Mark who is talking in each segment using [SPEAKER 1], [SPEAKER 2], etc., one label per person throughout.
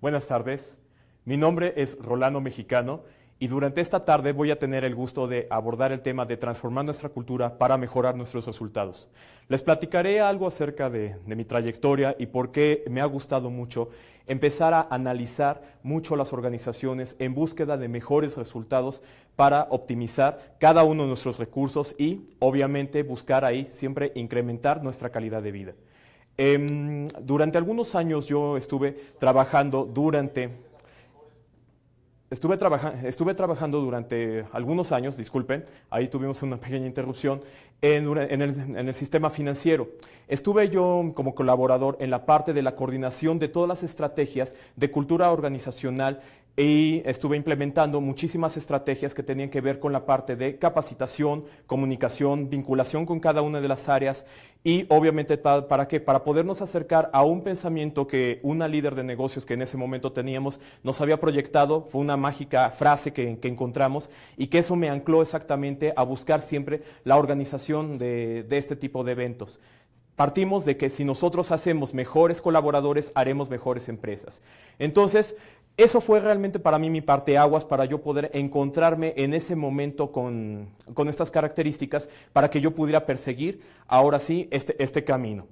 [SPEAKER 1] Buenas tardes, mi nombre es Rolando Mexicano y durante esta tarde voy a tener el gusto de abordar el tema de transformar nuestra cultura para mejorar nuestros resultados. Les platicaré algo acerca de mi trayectoria y por qué me ha gustado mucho empezar a analizar mucho las organizaciones en búsqueda de mejores resultados para optimizar cada uno de nuestros recursos y obviamente buscar ahí siempre incrementar nuestra calidad de vida. Durante algunos años yo estuve trabajando durante algunos años, disculpen, ahí tuvimos una pequeña interrupción, en el sistema financiero. Estuve yo como colaborador en la parte de la coordinación de todas las estrategias de cultura organizacional y estuve implementando muchísimas estrategias que tenían que ver con la parte de capacitación, comunicación, vinculación con cada una de las áreas y obviamente ¿para qué? Para podernos acercar a un pensamiento que una líder de negocios que en ese momento teníamos nos había proyectado, fue una mágica frase que encontramos y que eso me ancló exactamente a buscar siempre la organización de este tipo de eventos. Partimos de que si nosotros hacemos mejores colaboradores, haremos mejores empresas. Entonces, eso fue realmente para mí mi parteaguas para yo poder encontrarme en ese momento con estas características para que yo pudiera perseguir ahora sí este camino.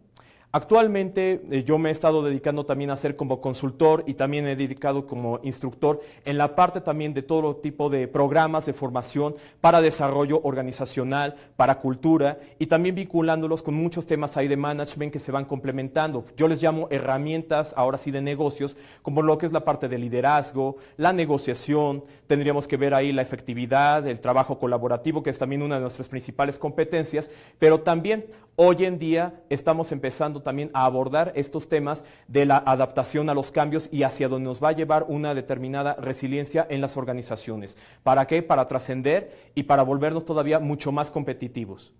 [SPEAKER 1] Actualmente yo me he estado dedicando también a ser como consultor y también he dedicado como instructor en la parte también de todo tipo de programas de formación para desarrollo organizacional, para cultura y también vinculándolos con muchos temas ahí de management que se van complementando. Yo les llamo herramientas ahora sí de negocios como lo que es la parte de liderazgo, la negociación, tendríamos que ver ahí la efectividad, el trabajo colaborativo que es también una de nuestras principales competencias, pero también hoy en día estamos empezando también a abordar estos temas de la adaptación a los cambios y hacia donde nos va a llevar una determinada resiliencia en las organizaciones. ¿Para qué? Para trascender y para volvernos todavía mucho más competitivos.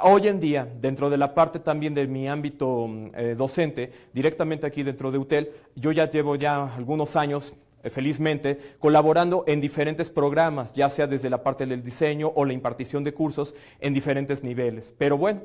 [SPEAKER 1] Hoy en día, dentro de la parte también de mi ámbito docente, directamente aquí dentro de UTEL, yo ya llevo algunos años felizmente, colaborando en diferentes programas, ya sea desde la parte del diseño o la impartición de cursos en diferentes niveles. Pero bueno,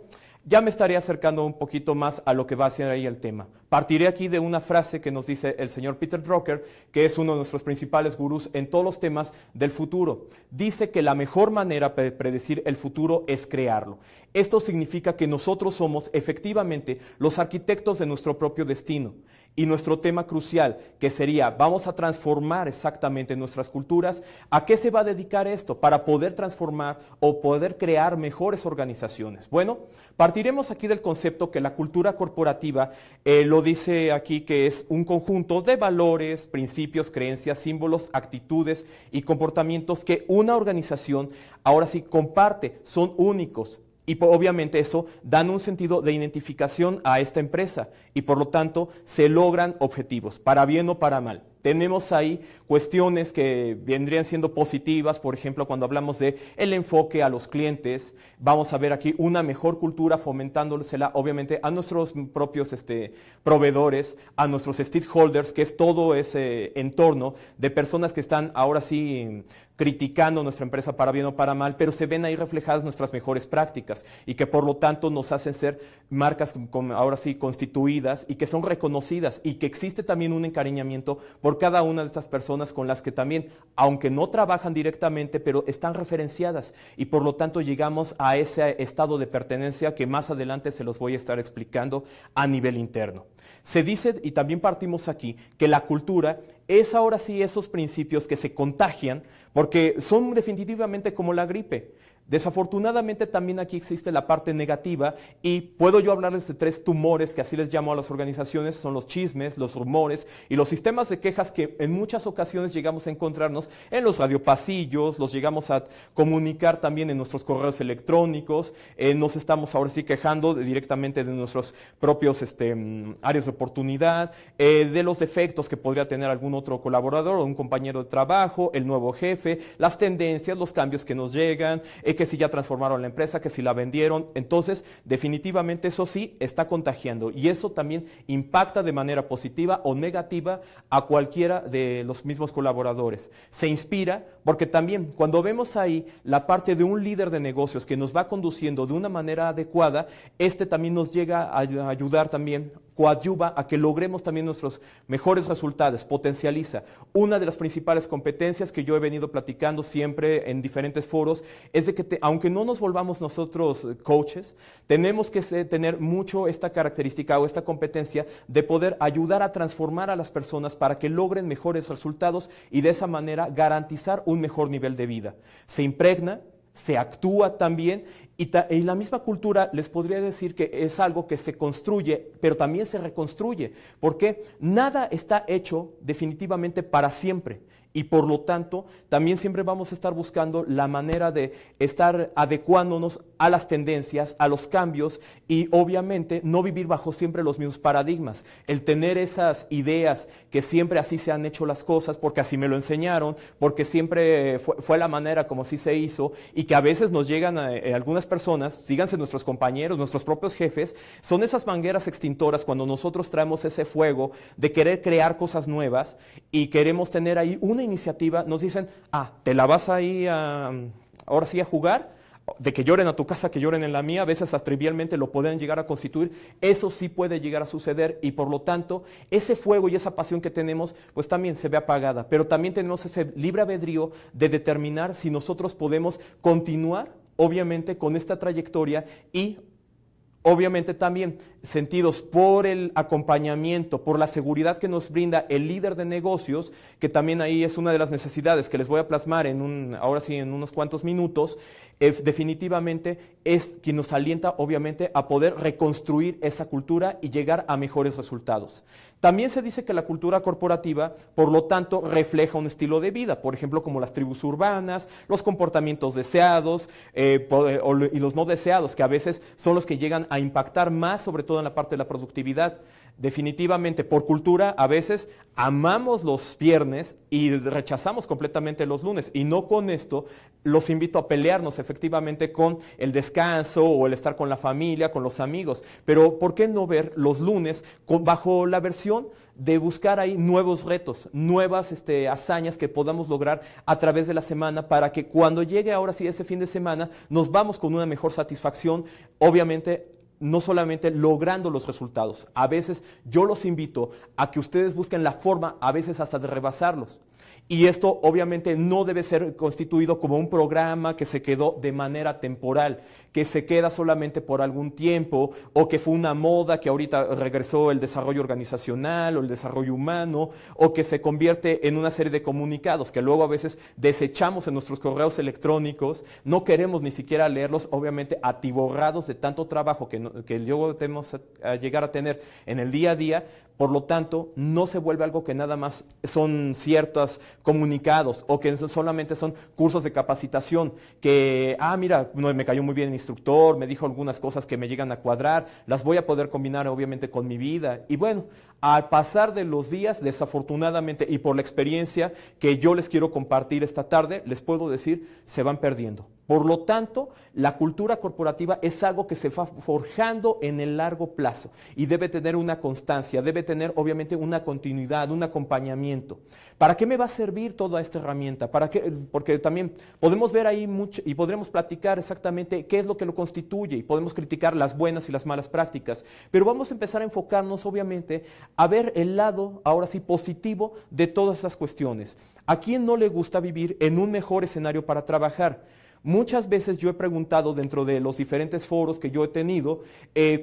[SPEAKER 1] ya me estaré acercando un poquito más a lo que va a ser ahí el tema. Partiré aquí de una frase que nos dice el señor Peter Drucker, que es uno de nuestros principales gurús en todos los temas del futuro. Dice que la mejor manera de predecir el futuro es crearlo. Esto significa que nosotros somos efectivamente los arquitectos de nuestro propio destino. Y nuestro tema crucial, que sería, vamos a transformar exactamente nuestras culturas, ¿a qué se va a dedicar esto? Para poder transformar o poder crear mejores organizaciones. Bueno, partiremos aquí del concepto que la cultura corporativa lo dice aquí que es un conjunto de valores, principios, creencias, símbolos, actitudes y comportamientos que una organización ahora sí comparte, son únicos. Y obviamente eso dan un sentido de identificación a esta empresa y por lo tanto se logran objetivos, para bien o para mal. Tenemos ahí cuestiones que vendrían siendo positivas, por ejemplo, cuando hablamos de el enfoque a los clientes, vamos a ver aquí una mejor cultura fomentándosela obviamente a nuestros propios proveedores, a nuestros stakeholders, que es todo ese entorno de personas que están ahora sí criticando nuestra empresa para bien o para mal, pero se ven ahí reflejadas nuestras mejores prácticas y que por lo tanto nos hacen ser marcas ahora sí constituidas y que son reconocidas y que existe también un encariñamiento por cada una de estas personas con las que también, aunque no trabajan directamente, pero están referenciadas y por lo tanto llegamos a ese estado de pertenencia que más adelante se los voy a estar explicando a nivel interno. Se dice, y también partimos aquí, que la cultura es ahora sí esos principios que se contagian porque son definitivamente como la gripe. Desafortunadamente también aquí existe la parte negativa y puedo yo hablarles de 3 tumores que así les llamo a las organizaciones, son los chismes, los rumores y los sistemas de quejas que en muchas ocasiones llegamos a encontrarnos en los radiopasillos, los llegamos a comunicar también en nuestros correos electrónicos, nos estamos ahora sí quejando directamente de nuestros propios áreas de oportunidad, de los defectos que podría tener algún otro colaborador o un compañero de trabajo, el nuevo jefe, las tendencias, los cambios que nos llegan, que si ya transformaron la empresa, que si la vendieron. Entonces, definitivamente eso sí está contagiando y eso también impacta de manera positiva o negativa a cualquiera de los mismos colaboradores. Se inspira porque también cuando vemos ahí la parte de un líder de negocios que nos va conduciendo de una manera adecuada, también nos llega a ayudar también, coadyuva a que logremos también nuestros mejores resultados, potencializa. Una de las principales competencias que yo he venido platicando siempre en diferentes foros es de que aunque no nos volvamos nosotros coaches, tenemos que tener mucho esta característica o esta competencia de poder ayudar a transformar a las personas para que logren mejores resultados y de esa manera garantizar un mejor nivel de vida. Se impregna, se actúa también y la misma cultura les podría decir que es algo que se construye, pero también se reconstruye, porque nada está hecho definitivamente para siempre. Y por lo tanto, también siempre vamos a estar buscando la manera de estar adecuándonos a las tendencias, a los cambios y obviamente no vivir bajo siempre los mismos paradigmas. El tener esas ideas que siempre así se han hecho las cosas, porque así me lo enseñaron, porque siempre fue la manera como así se hizo y que a veces nos llegan algunas personas, díganse nuestros compañeros, nuestros propios jefes, son esas mangueras extintoras cuando nosotros traemos ese fuego de querer crear cosas nuevas y queremos tener ahí una iniciativa, nos dicen, te la vas ahí ahora sí a jugar, de que lloren a tu casa, que lloren en la mía, a veces hasta trivialmente lo pueden llegar a constituir, eso sí puede llegar a suceder y por lo tanto ese fuego y esa pasión que tenemos pues también se ve apagada, pero también tenemos ese libre albedrío de determinar si nosotros podemos continuar obviamente con esta trayectoria y obviamente también sentidos por el acompañamiento, por la seguridad que nos brinda el líder de negocios, que también ahí es una de las necesidades que les voy a plasmar ahora sí en unos cuantos minutos, definitivamente es quien nos alienta obviamente a poder reconstruir esa cultura y llegar a mejores resultados. También se dice que la cultura corporativa, por lo tanto, refleja un estilo de vida, por ejemplo, como las tribus urbanas, los comportamientos deseados y los no deseados, que a veces son los que llegan a impactar más, sobre todo en la parte de la productividad. Definitivamente, por cultura, a veces amamos los viernes y rechazamos completamente los lunes. Y no con esto los invito a pelearnos efectivamente con el descanso o el estar con la familia, con los amigos. Pero ¿por qué no ver los lunes bajo la versión de buscar ahí nuevos retos, nuevas hazañas que podamos lograr a través de la semana para que cuando llegue ahora sí ese fin de semana nos vamos con una mejor satisfacción, obviamente no solamente logrando los resultados. A veces yo los invito a que ustedes busquen la forma, a veces hasta de rebasarlos. Y esto obviamente no debe ser constituido como un programa que se quedó de manera temporal, que se queda solamente por algún tiempo o que fue una moda que ahorita regresó el desarrollo organizacional o el desarrollo humano o que se convierte en una serie de comunicados que luego a veces desechamos en nuestros correos electrónicos, no queremos ni siquiera leerlos, obviamente atiborrados de tanto trabajo que luego tenemos a llegar a tener en el día a día. Por lo tanto, no se vuelve algo que nada más son ciertos comunicados o que solamente son cursos de capacitación que, mira, no, me cayó muy bien el instructor, me dijo algunas cosas que me llegan a cuadrar, las voy a poder combinar obviamente con mi vida. Y bueno, al pasar de los días, desafortunadamente, y por la experiencia que yo les quiero compartir esta tarde, les puedo decir, se van perdiendo. Por lo tanto, la cultura corporativa es algo que se va forjando en el largo plazo y debe tener una constancia, debe tener obviamente una continuidad, un acompañamiento. ¿Para qué me va a servir toda esta herramienta? ¿Para qué? Porque también podemos ver ahí mucho y podremos platicar exactamente qué es lo que lo constituye y podemos criticar las buenas y las malas prácticas, pero vamos a empezar a enfocarnos obviamente a ver el lado, ahora sí, positivo de todas esas cuestiones. ¿A quién no le gusta vivir en un mejor escenario para trabajar? Muchas veces yo he preguntado dentro de los diferentes foros que yo he tenido,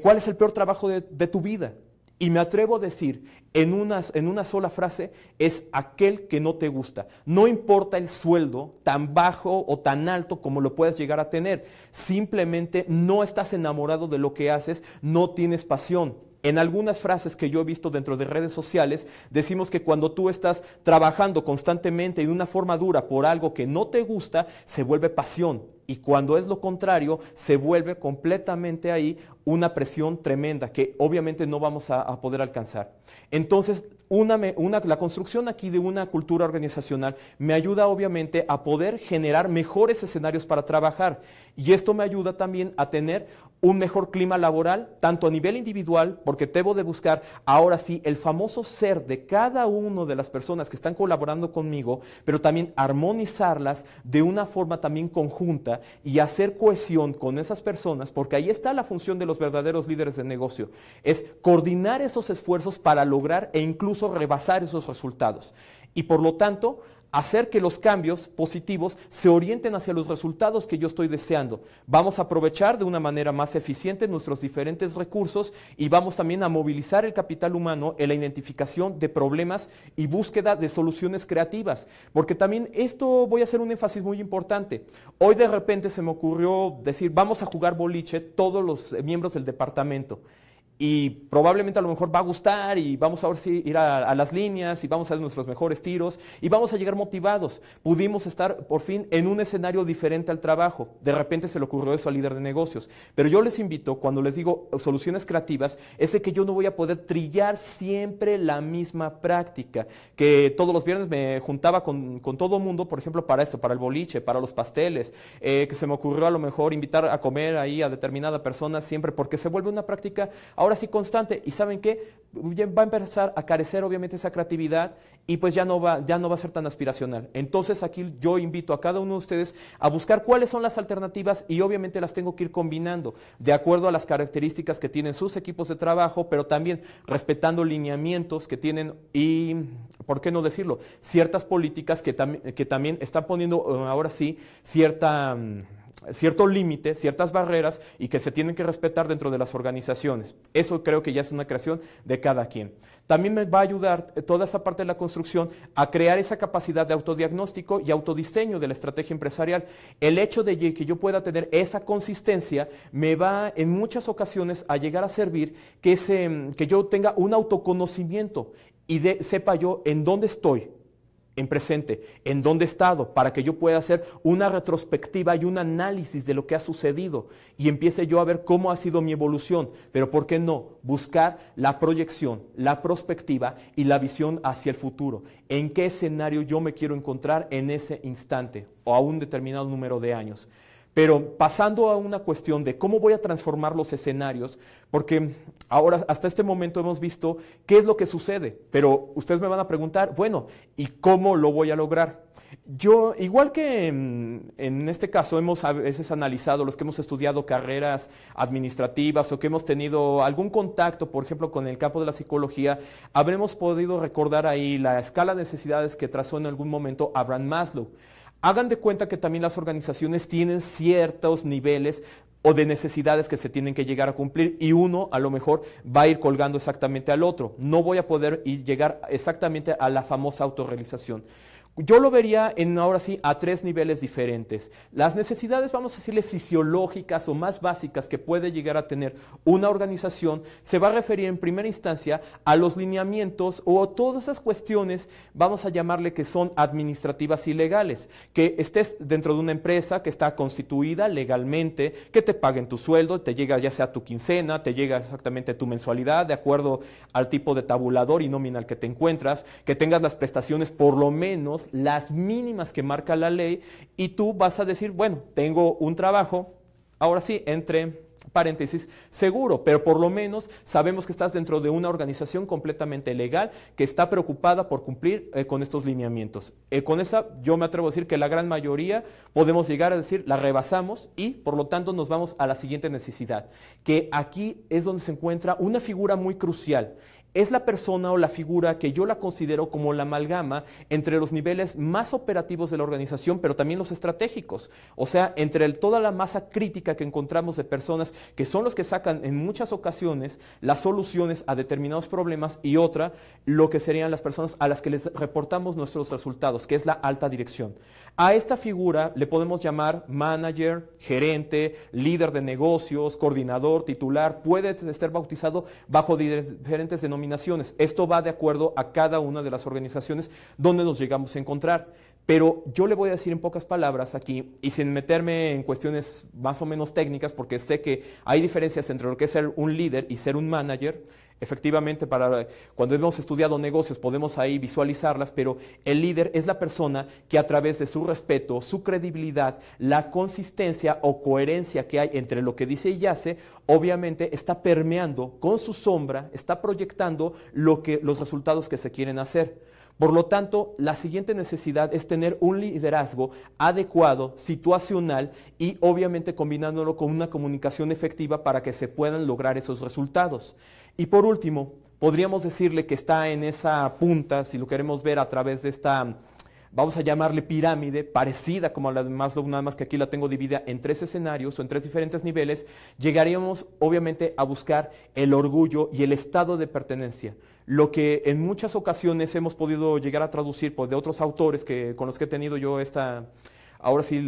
[SPEAKER 1] ¿cuál es el peor trabajo de tu vida? Y me atrevo a decir en una sola frase, es aquel que no te gusta. No importa el sueldo tan bajo o tan alto como lo puedas llegar a tener, simplemente no estás enamorado de lo que haces, no tienes pasión. En algunas frases que yo he visto dentro de redes sociales, decimos que cuando tú estás trabajando constantemente y de una forma dura por algo que no te gusta, se vuelve pasión. Y cuando es lo contrario, se vuelve completamente ahí una presión tremenda que obviamente no vamos a poder alcanzar. Entonces, la construcción aquí de una cultura organizacional me ayuda obviamente a poder generar mejores escenarios para trabajar. Y esto me ayuda también a tener un mejor clima laboral, tanto a nivel individual, porque debo de buscar ahora sí el famoso ser de cada una de las personas que están colaborando conmigo, pero también armonizarlas de una forma también conjunta y hacer cohesión con esas personas, porque ahí está la función de los verdaderos líderes de negocio, es coordinar esos esfuerzos para lograr e incluso rebasar esos resultados. Y por lo tanto, hacer que los cambios positivos se orienten hacia los resultados que yo estoy deseando. Vamos a aprovechar de una manera más eficiente nuestros diferentes recursos y vamos también a movilizar el capital humano en la identificación de problemas y búsqueda de soluciones creativas. Porque también esto voy a hacer un énfasis muy importante. Hoy de repente se me ocurrió decir, vamos a jugar boliche todos los miembros del departamento. Y probablemente a lo mejor va a gustar y vamos a ver si ir a las líneas y vamos a hacer nuestros mejores tiros y vamos a llegar motivados. Pudimos estar por fin en un escenario diferente al trabajo. De repente se le ocurrió eso al líder de negocios. Pero yo les invito, cuando les digo soluciones creativas, es de que yo no voy a poder trillar siempre la misma práctica. Que todos los viernes me juntaba con todo el mundo, por ejemplo, para esto, para el boliche, para los pasteles, que se me ocurrió a lo mejor invitar a comer ahí a determinada persona siempre, porque se vuelve una práctica ahora sí constante, y ¿saben qué? Va a empezar a carecer obviamente esa creatividad y pues ya no va a ser tan aspiracional. Entonces aquí yo invito a cada uno de ustedes a buscar cuáles son las alternativas y obviamente las tengo que ir combinando de acuerdo a las características que tienen sus equipos de trabajo, pero también respetando lineamientos que tienen y, ¿por qué no decirlo? Ciertas políticas que también están poniendo ahora sí cierto límite, ciertas barreras y que se tienen que respetar dentro de las organizaciones. Eso creo que ya es una creación de cada quien. También me va a ayudar toda esa parte de la construcción a crear esa capacidad de autodiagnóstico y autodiseño de la estrategia empresarial. El hecho de que yo pueda tener esa consistencia me va en muchas ocasiones a llegar a servir que yo tenga un autoconocimiento y sepa yo en dónde estoy en presente, en dónde he estado, para que yo pueda hacer una retrospectiva y un análisis de lo que ha sucedido y empiece yo a ver cómo ha sido mi evolución. Pero ¿por qué no? Buscar la proyección, la perspectiva y la visión hacia el futuro. ¿En qué escenario yo me quiero encontrar en ese instante o a un determinado número de años? Pero pasando a una cuestión de cómo voy a transformar los escenarios, porque ahora hasta este momento hemos visto qué es lo que sucede, pero ustedes me van a preguntar, bueno, ¿y cómo lo voy a lograr? Yo, igual que en este caso hemos a veces analizado los que hemos estudiado carreras administrativas o que hemos tenido algún contacto, por ejemplo, con el campo de la psicología, habremos podido recordar ahí la escala de necesidades que trazó en algún momento Abraham Maslow. Hagan de cuenta que también las organizaciones tienen ciertos niveles o de necesidades que se tienen que llegar a cumplir y uno a lo mejor va a ir colgando exactamente al otro. No voy a poder llegar exactamente a la famosa autorrealización. Yo lo vería ahora sí a 3 niveles diferentes. Las necesidades, vamos a decirle, fisiológicas o más básicas que puede llegar a tener una organización, se va a referir en primera instancia a los lineamientos o todas esas cuestiones, vamos a llamarle que son administrativas y legales. Que estés dentro de una empresa que está constituida legalmente, que te paguen tu sueldo, te llega ya sea tu quincena, te llega exactamente tu mensualidad de acuerdo al tipo de tabulador y nómina al que te encuentras, que tengas las prestaciones por lo menos las mínimas que marca la ley y tú vas a decir, bueno, tengo un trabajo, ahora sí, entre paréntesis, seguro, pero por lo menos sabemos que estás dentro de una organización completamente legal que está preocupada por cumplir con estos lineamientos. Con esa yo me atrevo a decir que la gran mayoría podemos llegar a decir la rebasamos y por lo tanto nos vamos a la siguiente necesidad, que aquí es donde se encuentra una figura muy crucial. Es la persona o la figura que yo la considero como la amalgama entre los niveles más operativos de la organización, pero también los estratégicos. O sea, entre toda la masa crítica que encontramos de personas que son los que sacan en muchas ocasiones las soluciones a determinados problemas y otra, lo que serían las personas a las que les reportamos nuestros resultados, que es la alta dirección. A esta figura le podemos llamar manager, gerente, líder de negocios, coordinador, titular, puede estar bautizado bajo diferentes denominaciones. Esto va de acuerdo a cada una de las organizaciones donde nos llegamos a encontrar. Pero yo le voy a decir en pocas palabras aquí, y sin meterme en cuestiones más o menos técnicas, porque sé que hay diferencias entre lo que es ser un líder y ser un manager. Efectivamente, cuando hemos estudiado negocios podemos ahí visualizarlas, pero el líder es la persona que a través de su respeto, su credibilidad, la consistencia o coherencia que hay entre lo que dice y hace, obviamente está permeando con su sombra, está proyectando los resultados que se quieren hacer. Por lo tanto, la siguiente necesidad es tener un liderazgo adecuado, situacional y obviamente combinándolo con una comunicación efectiva para que se puedan lograr esos resultados. Y por último, podríamos decirle que está en esa punta, si lo queremos ver a través de esta, vamos a llamarle pirámide, parecida como la de Maslow, nada más que aquí la tengo dividida en 3 escenarios o en 3 diferentes niveles, llegaríamos obviamente a buscar el orgullo y el estado de pertenencia. Lo que en muchas ocasiones hemos podido llegar a traducir de otros autores con los que he tenido yo ahora sí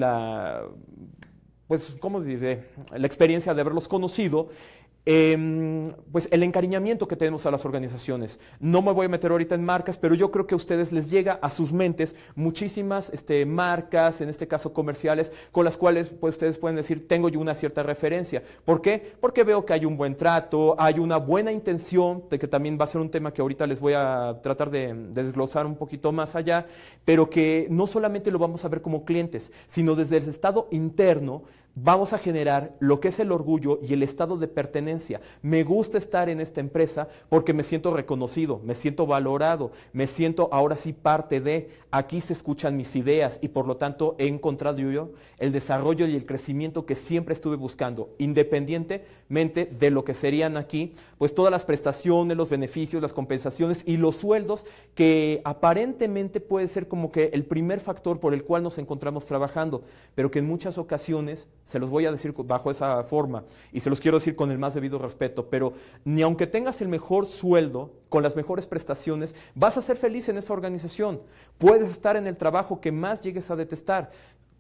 [SPEAKER 1] pues, ¿cómo diré? La experiencia de haberlos conocido, pues el encariñamiento que tenemos a las organizaciones. No me voy a meter ahorita en marcas, pero yo creo que a ustedes les llega a sus mentes muchísimas marcas, en este caso comerciales, con las cuales pues, ustedes pueden decir, tengo yo una cierta referencia. ¿Por qué? Porque veo que hay un buen trato, hay una buena intención, de que también va a ser un tema que ahorita les voy a tratar de desglosar un poquito más allá, pero que no solamente lo vamos a ver como clientes, sino desde el estado interno, vamos a generar lo que es el orgullo y el estado de pertenencia. Me gusta estar en esta empresa porque me siento reconocido, me siento valorado, me siento ahora sí parte de, aquí se escuchan mis ideas y por lo tanto he encontrado yo el desarrollo y el crecimiento que siempre estuve buscando, independientemente de lo que serían aquí, pues todas las prestaciones, los beneficios, las compensaciones y los sueldos que aparentemente puede ser como que el primer factor por el cual nos encontramos trabajando, pero que en muchas ocasiones se los voy a decir bajo esa forma y se los quiero decir con el más debido respeto, pero ni aunque tengas el mejor sueldo, con las mejores prestaciones, vas a ser feliz en esa organización. Puedes estar en el trabajo que más llegues a detestar,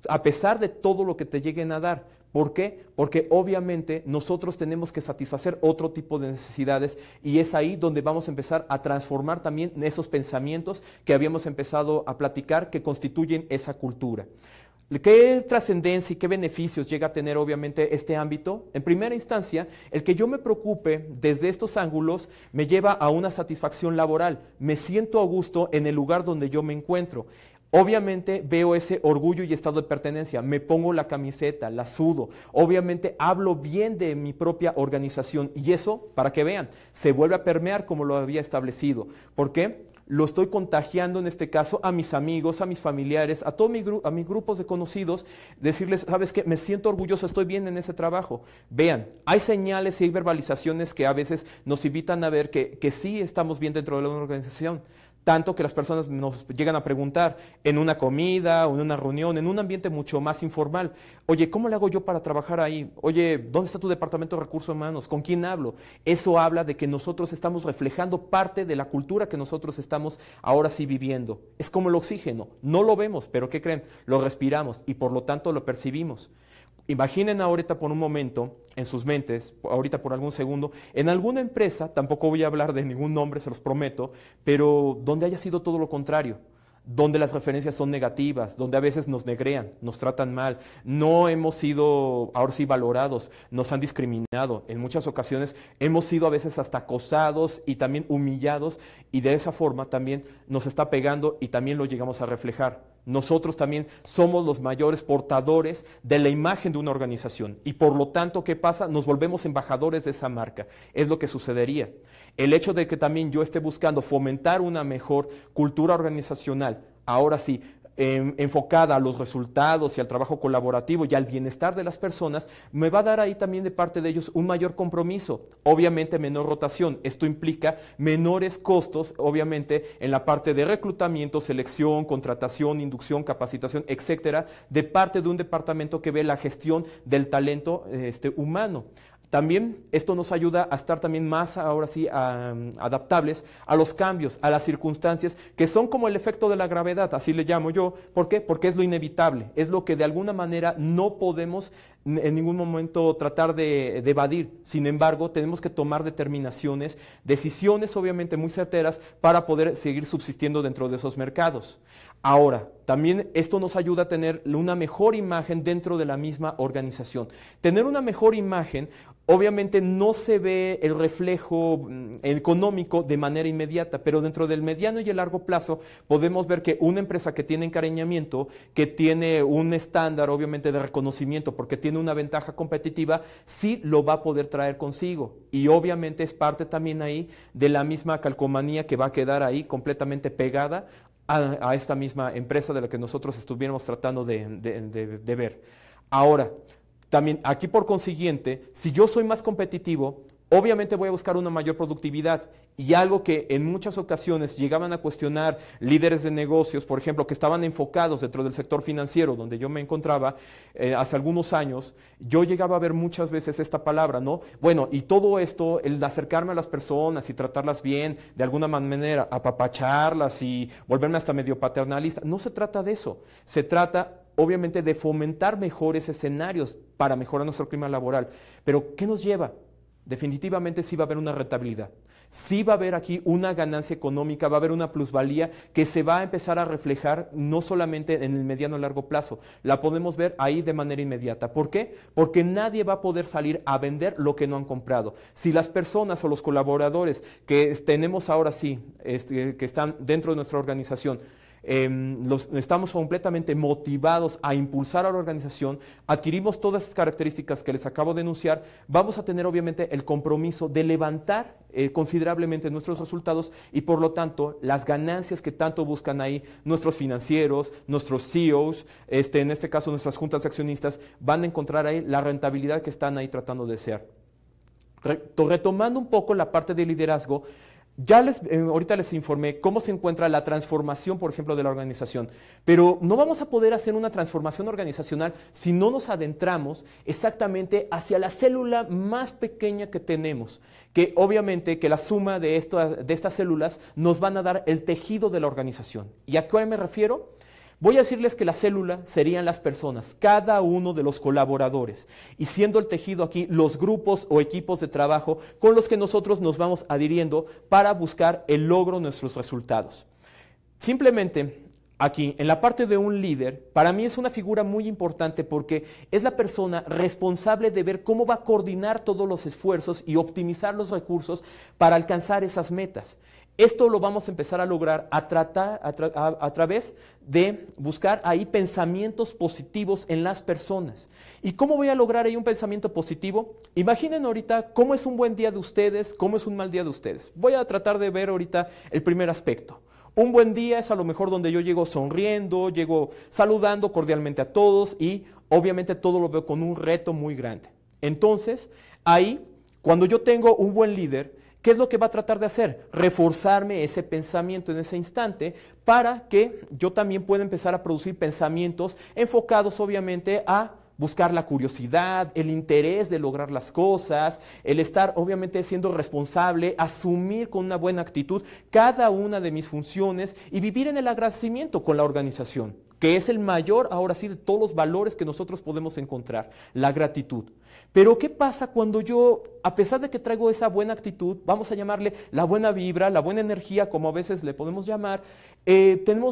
[SPEAKER 1] a pesar de todo lo que te lleguen a dar. ¿Por qué? Porque obviamente nosotros tenemos que satisfacer otro tipo de necesidades y es ahí donde vamos a empezar a transformar también esos pensamientos que habíamos empezado a platicar que constituyen esa cultura. ¿Qué trascendencia y qué beneficios llega a tener obviamente este ámbito? En primera instancia, el que yo me preocupe desde estos ángulos me lleva a una satisfacción laboral. Me siento a gusto en el lugar donde yo me encuentro. Obviamente veo ese orgullo y estado de pertenencia, me pongo la camiseta, la sudo, obviamente hablo bien de mi propia organización y eso, para que vean, se vuelve a permear como lo había establecido. ¿Por qué? Lo estoy contagiando en este caso a mis amigos, a mis familiares, a todos mis grupos de conocidos, decirles, ¿sabes qué? Me siento orgulloso, estoy bien en ese trabajo. Vean, hay señales y hay verbalizaciones que a veces nos invitan a ver que sí estamos bien dentro de la organización. Tanto que las personas nos llegan a preguntar en una comida o en una reunión, en un ambiente mucho más informal, oye, ¿cómo le hago yo para trabajar ahí? Oye, ¿dónde está tu departamento de recursos humanos? ¿Con quién hablo? Eso habla de que nosotros estamos reflejando parte de la cultura que nosotros estamos ahora sí viviendo. Es como el oxígeno, no lo vemos, pero ¿qué creen? Lo respiramos y por lo tanto lo percibimos. Imaginen ahorita por un momento en sus mentes, ahorita por algún segundo, en alguna empresa, tampoco voy a hablar de ningún nombre, se los prometo, pero donde haya sido todo lo contrario, donde las referencias son negativas, donde a veces nos negrean, nos tratan mal, no hemos sido ahora sí valorados, nos han discriminado, en muchas ocasiones hemos sido a veces hasta acosados y también humillados y de esa forma también nos está pegando y también lo llegamos a reflejar. Nosotros también somos los mayores portadores de la imagen de una organización y por lo tanto, ¿qué pasa? Nos volvemos embajadores de esa marca. Es lo que sucedería. El hecho de que también yo esté buscando fomentar una mejor cultura organizacional, ahora sí, enfocada a los resultados y al trabajo colaborativo y al bienestar de las personas, me va a dar ahí también de parte de ellos un mayor compromiso, obviamente menor rotación, esto implica menores costos, obviamente en la parte de reclutamiento, selección, contratación, inducción, capacitación, etcétera, de parte de un departamento que ve la gestión del talento humano. También esto nos ayuda a estar también más, ahora sí, adaptables a los cambios, a las circunstancias que son como el efecto de la gravedad, así le llamo yo. ¿Por qué? Porque es lo inevitable, es lo que de alguna manera no podemos en ningún momento tratar de evadir. Sin embargo, tenemos que tomar determinaciones, decisiones obviamente muy certeras para poder seguir subsistiendo dentro de esos mercados. Ahora, también esto nos ayuda a tener una mejor imagen dentro de la misma organización. Tener una mejor imagen, obviamente no se ve el reflejo económico de manera inmediata, pero dentro del mediano y el largo plazo podemos ver que una empresa que tiene encariñamiento, que tiene un estándar obviamente de reconocimiento porque tiene una ventaja competitiva, sí lo va a poder traer consigo. Y obviamente es parte también ahí de la misma calcomanía que va a quedar ahí completamente pegada a esta misma empresa de la que nosotros estuviéramos tratando de ver. Ahora, también aquí por consiguiente, si yo soy más competitivo, obviamente voy a buscar una mayor productividad. Y algo que en muchas ocasiones llegaban a cuestionar líderes de negocios, por ejemplo, que estaban enfocados dentro del sector financiero, donde yo me encontraba hace algunos años, yo llegaba a ver muchas veces esta palabra, ¿no? Bueno, y todo esto, el acercarme a las personas y tratarlas bien, de alguna manera, apapacharlas y volverme hasta medio paternalista, no se trata de eso. Se trata obviamente de fomentar mejores escenarios para mejorar nuestro clima laboral. Pero, ¿qué nos lleva? Definitivamente sí va a haber una rentabilidad. Sí va a haber aquí una ganancia económica, va a haber una plusvalía que se va a empezar a reflejar no solamente en el mediano y largo plazo, la podemos ver ahí de manera inmediata. ¿Por qué? Porque nadie va a poder salir a vender lo que no han comprado. Si las personas o los colaboradores que tenemos ahora sí, que están dentro de nuestra organización, estamos completamente motivados a impulsar a la organización, adquirimos todas esas características que les acabo de enunciar, vamos a tener obviamente el compromiso de levantar considerablemente nuestros resultados y por lo tanto las ganancias que tanto buscan ahí nuestros financieros, nuestros CEOs, en este caso nuestras juntas de accionistas, van a encontrar ahí la rentabilidad que están ahí tratando de desear. Retomando un poco la parte de liderazgo, ya ahorita les informé cómo se encuentra la transformación, por ejemplo, de la organización, pero no vamos a poder hacer una transformación organizacional si no nos adentramos exactamente hacia la célula más pequeña que tenemos, que obviamente que la suma de estas células nos van a dar el tejido de la organización. ¿Y a qué me refiero? Voy a decirles que la célula serían las personas, cada uno de los colaboradores, y siendo el tejido aquí los grupos o equipos de trabajo con los que nosotros nos vamos adhiriendo para buscar el logro de nuestros resultados. Simplemente aquí, en la parte de un líder, para mí es una figura muy importante porque es la persona responsable de ver cómo va a coordinar todos los esfuerzos y optimizar los recursos para alcanzar esas metas. Esto lo vamos a empezar a lograr a través de buscar ahí pensamientos positivos en las personas. ¿Y cómo voy a lograr ahí un pensamiento positivo? Imaginen ahorita cómo es un buen día de ustedes, cómo es un mal día de ustedes. Voy a tratar de ver ahorita el primer aspecto. Un buen día es a lo mejor donde yo llego sonriendo, llego saludando cordialmente a todos y obviamente todo lo veo con un reto muy grande. Entonces, ahí, cuando yo tengo un buen líder, ¿qué es lo que va a tratar de hacer? Reforzarme ese pensamiento en ese instante para que yo también pueda empezar a producir pensamientos enfocados obviamente a buscar la curiosidad, el interés de lograr las cosas, el estar obviamente siendo responsable, asumir con una buena actitud cada una de mis funciones y vivir en el agradecimiento con la organización, que es el mayor, ahora sí, de todos los valores que nosotros podemos encontrar, la gratitud. Pero ¿qué pasa cuando yo, a pesar de que traigo esa buena actitud, vamos a llamarle la buena vibra, la buena energía, como a veces le podemos llamar,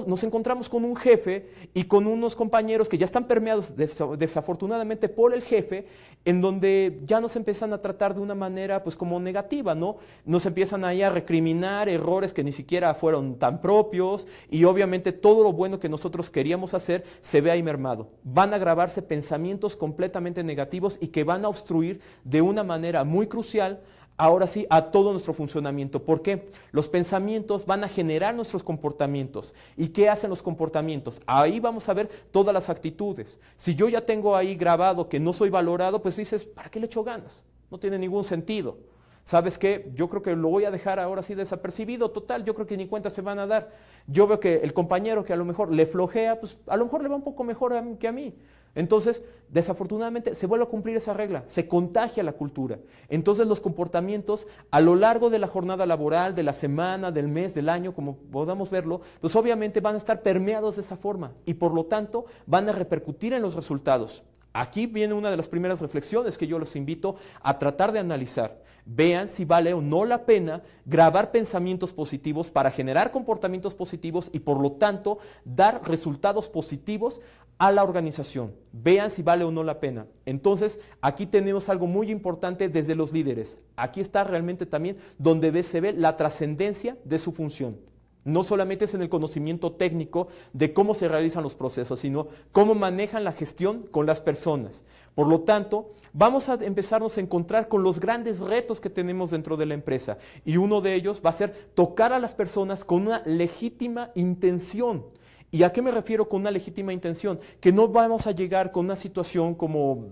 [SPEAKER 1] nos encontramos con un jefe y con unos compañeros que ya están permeados desafortunadamente por el jefe, en donde ya nos empiezan a tratar de una manera pues como negativa, ¿no? Nos empiezan ahí a recriminar errores que ni siquiera fueron tan propios y obviamente todo lo bueno que nosotros queríamos hacer se ve ahí mermado. Van a grabarse pensamientos completamente negativos y que van a obstruir de una manera muy crucial ahora sí a todo nuestro funcionamiento. ¿Por qué? Los pensamientos van a generar nuestros comportamientos. ¿Y qué hacen los comportamientos? Ahí vamos a ver todas las actitudes. Si yo ya tengo ahí grabado que no soy valorado, pues dices, ¿para qué le echo ganas? No tiene ningún sentido. ¿Sabes qué? Yo creo que lo voy a dejar ahora sí desapercibido, total, yo creo que ni cuenta se van a dar. Yo veo que el compañero que a lo mejor le flojea, pues a lo mejor le va un poco mejor que a mí. Entonces, desafortunadamente, se vuelve a cumplir esa regla, se contagia la cultura. Entonces, los comportamientos a lo largo de la jornada laboral, de la semana, del mes, del año, como podamos verlo, pues obviamente van a estar permeados de esa forma y por lo tanto van a repercutir en los resultados. Aquí viene una de las primeras reflexiones que yo los invito a tratar de analizar. Vean si vale o no la pena grabar pensamientos positivos para generar comportamientos positivos y por lo tanto dar resultados positivos a la organización. Vean si vale o no la pena. Entonces, aquí tenemos algo muy importante desde los líderes. Aquí está realmente también donde se ve la trascendencia de su función. No solamente es en el conocimiento técnico de cómo se realizan los procesos, sino cómo manejan la gestión con las personas. Por lo tanto, vamos a empezarnos a encontrar con los grandes retos que tenemos dentro de la empresa. Y uno de ellos va a ser tocar a las personas con una legítima intención. ¿Y a qué me refiero con una legítima intención? Que no vamos a llegar con una situación como,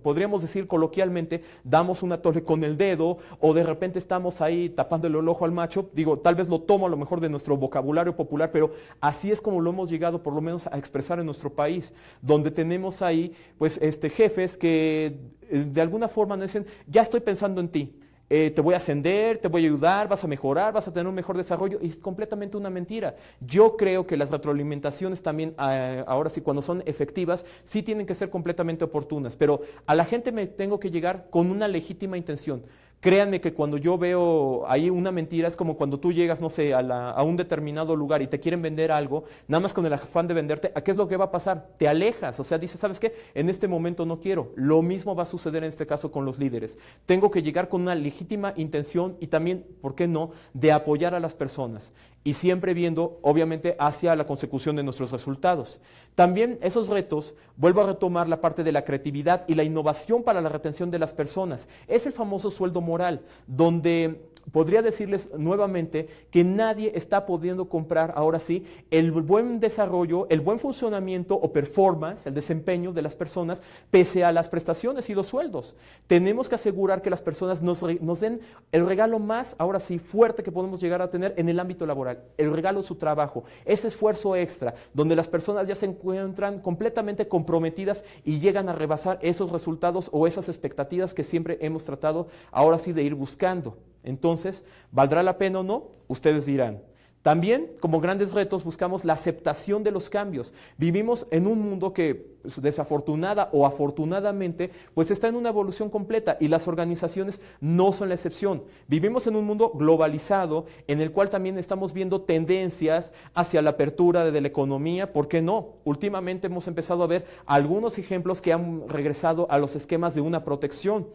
[SPEAKER 1] podríamos decir coloquialmente, damos una torre con el dedo o de repente estamos ahí tapándole el ojo al macho. Digo, tal vez lo tomo a lo mejor de nuestro vocabulario popular, pero así es como lo hemos llegado por lo menos a expresar en nuestro país, donde tenemos ahí pues jefes que de alguna forma nos dicen, ya estoy pensando en ti. Te voy a ascender, te voy a ayudar, vas a mejorar, vas a tener un mejor desarrollo, y es completamente una mentira. Yo creo que las retroalimentaciones también, ahora sí, cuando son efectivas, sí tienen que ser completamente oportunas, pero a la gente me tengo que llegar con una legítima intención. Créanme que cuando yo veo ahí una mentira es como cuando tú llegas, no sé, a un determinado lugar y te quieren vender algo, nada más con el afán de venderte, ¿a qué es lo que va a pasar? Te alejas, o sea, dices, ¿sabes qué? En este momento no quiero. Lo mismo va a suceder en este caso con los líderes. Tengo que llegar con una legítima intención y también, ¿por qué no?, de apoyar a las personas. Y siempre viendo, obviamente, hacia la consecución de nuestros resultados. También esos retos, vuelvo a retomar la parte de la creatividad y la innovación para la retención de las personas. Es el famoso sueldo moral, donde podría decirles nuevamente que nadie está pudiendo comprar, ahora sí, el buen desarrollo, el buen funcionamiento o performance, el desempeño de las personas, pese a las prestaciones y los sueldos. Tenemos que asegurar que las personas nos den el regalo más, ahora sí, fuerte que podemos llegar a tener en el ámbito laboral, el regalo de su trabajo, ese esfuerzo extra, donde las personas ya se encuentran completamente comprometidas y llegan a rebasar esos resultados o esas expectativas que siempre hemos tratado, ahora sí, de ir buscando. Entonces, ¿valdrá la pena o no? Ustedes dirán. También, como grandes retos, buscamos la aceptación de los cambios. Vivimos en un mundo que, desafortunada o afortunadamente, pues está en una evolución completa y las organizaciones no son la excepción. Vivimos en un mundo globalizado en el cual también estamos viendo tendencias hacia la apertura de la economía. ¿Por qué no? Últimamente hemos empezado a ver algunos ejemplos que han regresado a los esquemas de una protección.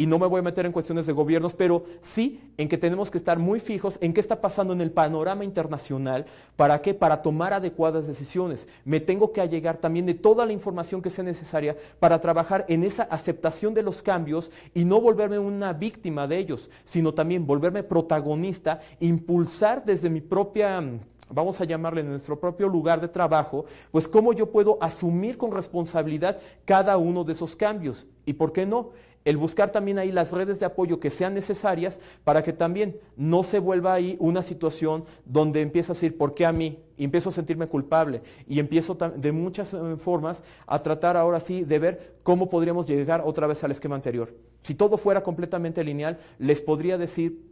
[SPEAKER 1] Y no me voy a meter en cuestiones de gobiernos, pero sí en que tenemos que estar muy fijos en qué está pasando en el panorama internacional. ¿Para qué? Para tomar adecuadas decisiones. Me tengo que allegar también de toda la información que sea necesaria para trabajar en esa aceptación de los cambios y no volverme una víctima de ellos, sino también volverme protagonista, impulsar desde mi propia, vamos a llamarle, en nuestro propio lugar de trabajo, pues cómo yo puedo asumir con responsabilidad cada uno de esos cambios. ¿Y por qué no? El buscar también ahí las redes de apoyo que sean necesarias para que también no se vuelva ahí una situación donde empiezo a decir, ¿por qué a mí? Y empiezo a sentirme culpable y empiezo de muchas formas a tratar ahora sí de ver cómo podríamos llegar otra vez al esquema anterior. Si todo fuera completamente lineal, les podría decir,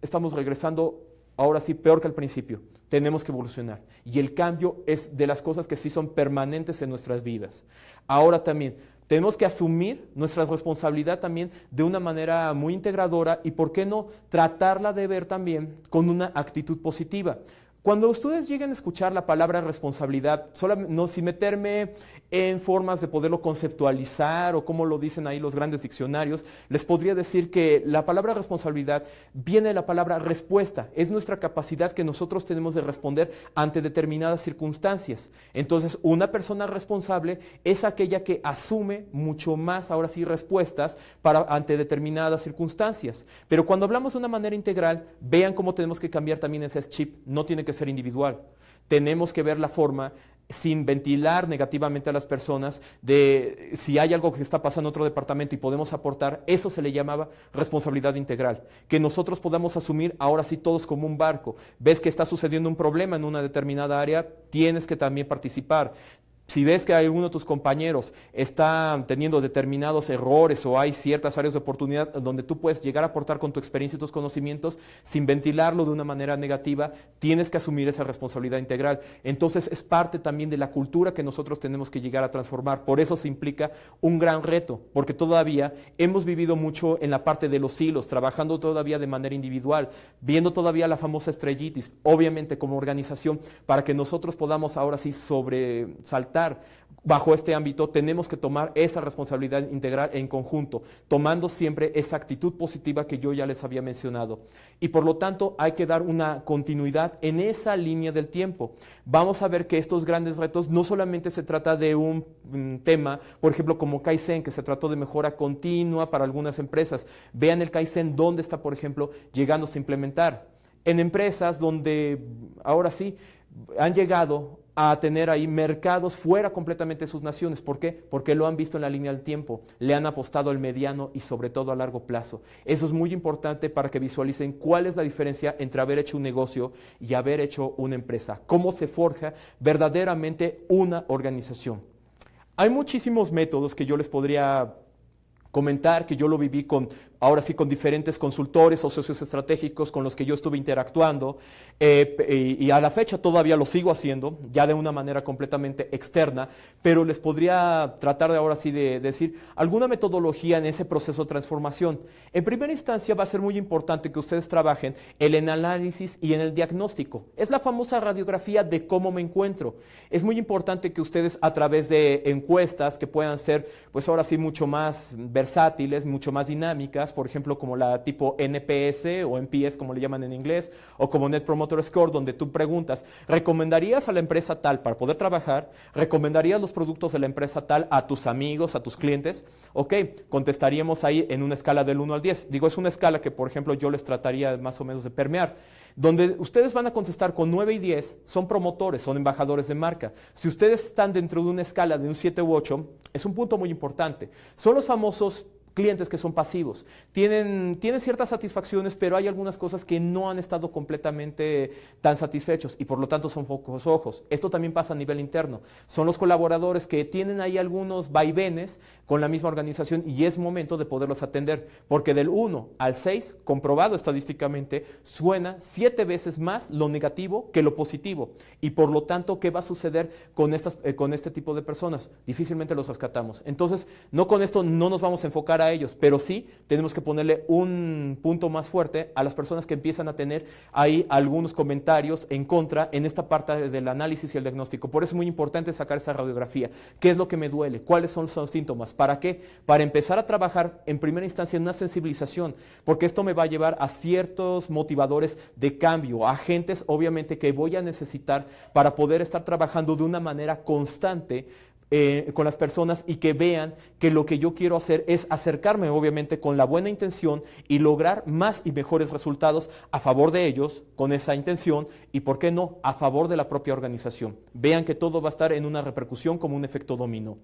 [SPEAKER 1] estamos regresando ahora sí peor que al principio. Tenemos que evolucionar. Y el cambio es de las cosas que sí son permanentes en nuestras vidas. Ahora también, tenemos que asumir nuestra responsabilidad también de una manera muy integradora y, ¿por qué no?, tratarla de ver también con una actitud positiva. Cuando ustedes lleguen a escuchar la palabra responsabilidad, no sin meterme en formas de poderlo conceptualizar o como lo dicen ahí los grandes diccionarios, les podría decir que la palabra responsabilidad viene de la palabra respuesta. Es nuestra capacidad que nosotros tenemos de responder ante determinadas circunstancias. Entonces, una persona responsable es aquella que asume mucho más, ahora sí, respuestas ante determinadas circunstancias. Pero cuando hablamos de una manera integral, vean cómo tenemos que cambiar también ese chip. No tiene que ser individual. Tenemos que ver la forma, sin ventilar negativamente a las personas, de si hay algo que está pasando en otro departamento y podemos aportar. Eso se le llamaba responsabilidad integral. Que nosotros podamos asumir ahora sí todos como un barco. Ves que está sucediendo un problema en una determinada área, tienes que también participar. Si ves que alguno de tus compañeros está teniendo determinados errores o hay ciertas áreas de oportunidad donde tú puedes llegar a aportar con tu experiencia y tus conocimientos sin ventilarlo de una manera negativa, tienes que asumir esa responsabilidad integral. Entonces es parte también de la cultura que nosotros tenemos que llegar a transformar. Por eso se implica un gran reto, porque todavía hemos vivido mucho en la parte de los silos, trabajando todavía de manera individual, viendo todavía la famosa estrellitis, obviamente como organización, para que nosotros podamos ahora sí sobresaltar bajo este ámbito, tenemos que tomar esa responsabilidad integral en conjunto, tomando siempre esa actitud positiva que yo ya les había mencionado. Y por lo tanto hay que dar una continuidad en esa línea del tiempo. Vamos a ver que estos grandes retos no solamente se trata de un tema, por ejemplo, como Kaizen, que se trató de mejora continua para algunas empresas. Vean el Kaizen, dónde está, por ejemplo, llegándose a implementar. En empresas donde ahora sí han llegado a tener ahí mercados fuera completamente de sus naciones. ¿Por qué? Porque lo han visto en la línea del tiempo, le han apostado al mediano y sobre todo a largo plazo. Eso es muy importante para que visualicen cuál es la diferencia entre haber hecho un negocio y haber hecho una empresa, cómo se forja verdaderamente una organización. Hay muchísimos métodos que yo les podría comentar, que yo lo viví ahora sí con diferentes consultores o socios estratégicos con los que yo estuve interactuando, y a la fecha todavía lo sigo haciendo, ya de una manera completamente externa, pero les podría tratar de ahora sí de decir alguna metodología en ese proceso de transformación. En primera instancia va a ser muy importante que ustedes trabajen en el análisis y en el diagnóstico. Es la famosa radiografía de cómo me encuentro. Es muy importante que ustedes a través de encuestas que puedan ser, pues ahora sí, mucho más versátiles, mucho más dinámicas, por ejemplo, como la tipo NPS o NPS, como le llaman en inglés, o como Net Promoter Score, donde tú preguntas, ¿recomendarías a la empresa tal para poder trabajar? ¿Recomendarías los productos de la empresa tal a tus amigos, a tus clientes? Ok, contestaríamos ahí en una escala del 1 al 10. Digo, es una escala que, por ejemplo, yo les trataría más o menos de permear. Donde ustedes van a contestar con 9 y 10, son promotores, son embajadores de marca. Si ustedes están dentro de una escala de un 7 u 8, es un punto muy importante. Son los famosos clientes que son pasivos. Tienen ciertas satisfacciones, pero hay algunas cosas que no han estado completamente tan satisfechos y por lo tanto son focos rojos. Esto también pasa a nivel interno. Son los colaboradores que tienen ahí algunos vaivenes con la misma organización y es momento de poderlos atender, porque del 1 al 6, comprobado estadísticamente, suena 7 veces más lo negativo que lo positivo. Y por lo tanto, ¿qué va a suceder con este tipo de personas? Difícilmente los rescatamos. Entonces, no con esto no nos vamos a enfocar a ellos, pero sí tenemos que ponerle un punto más fuerte a las personas que empiezan a tener ahí algunos comentarios en contra en esta parte del análisis y el diagnóstico. Por eso es muy importante sacar esa radiografía. ¿Qué es lo que me duele? ¿Cuáles son los síntomas? ¿Para qué? Para empezar a trabajar en primera instancia en una sensibilización, porque esto me va a llevar a ciertos motivadores de cambio, agentes obviamente que voy a necesitar para poder estar trabajando de una manera constante con las personas y que vean que lo que yo quiero hacer es acercarme obviamente con la buena intención y lograr más y mejores resultados a favor de ellos con esa intención y, ¿por qué no?, a favor de la propia organización. Vean que todo va a estar en una repercusión como un efecto dominó.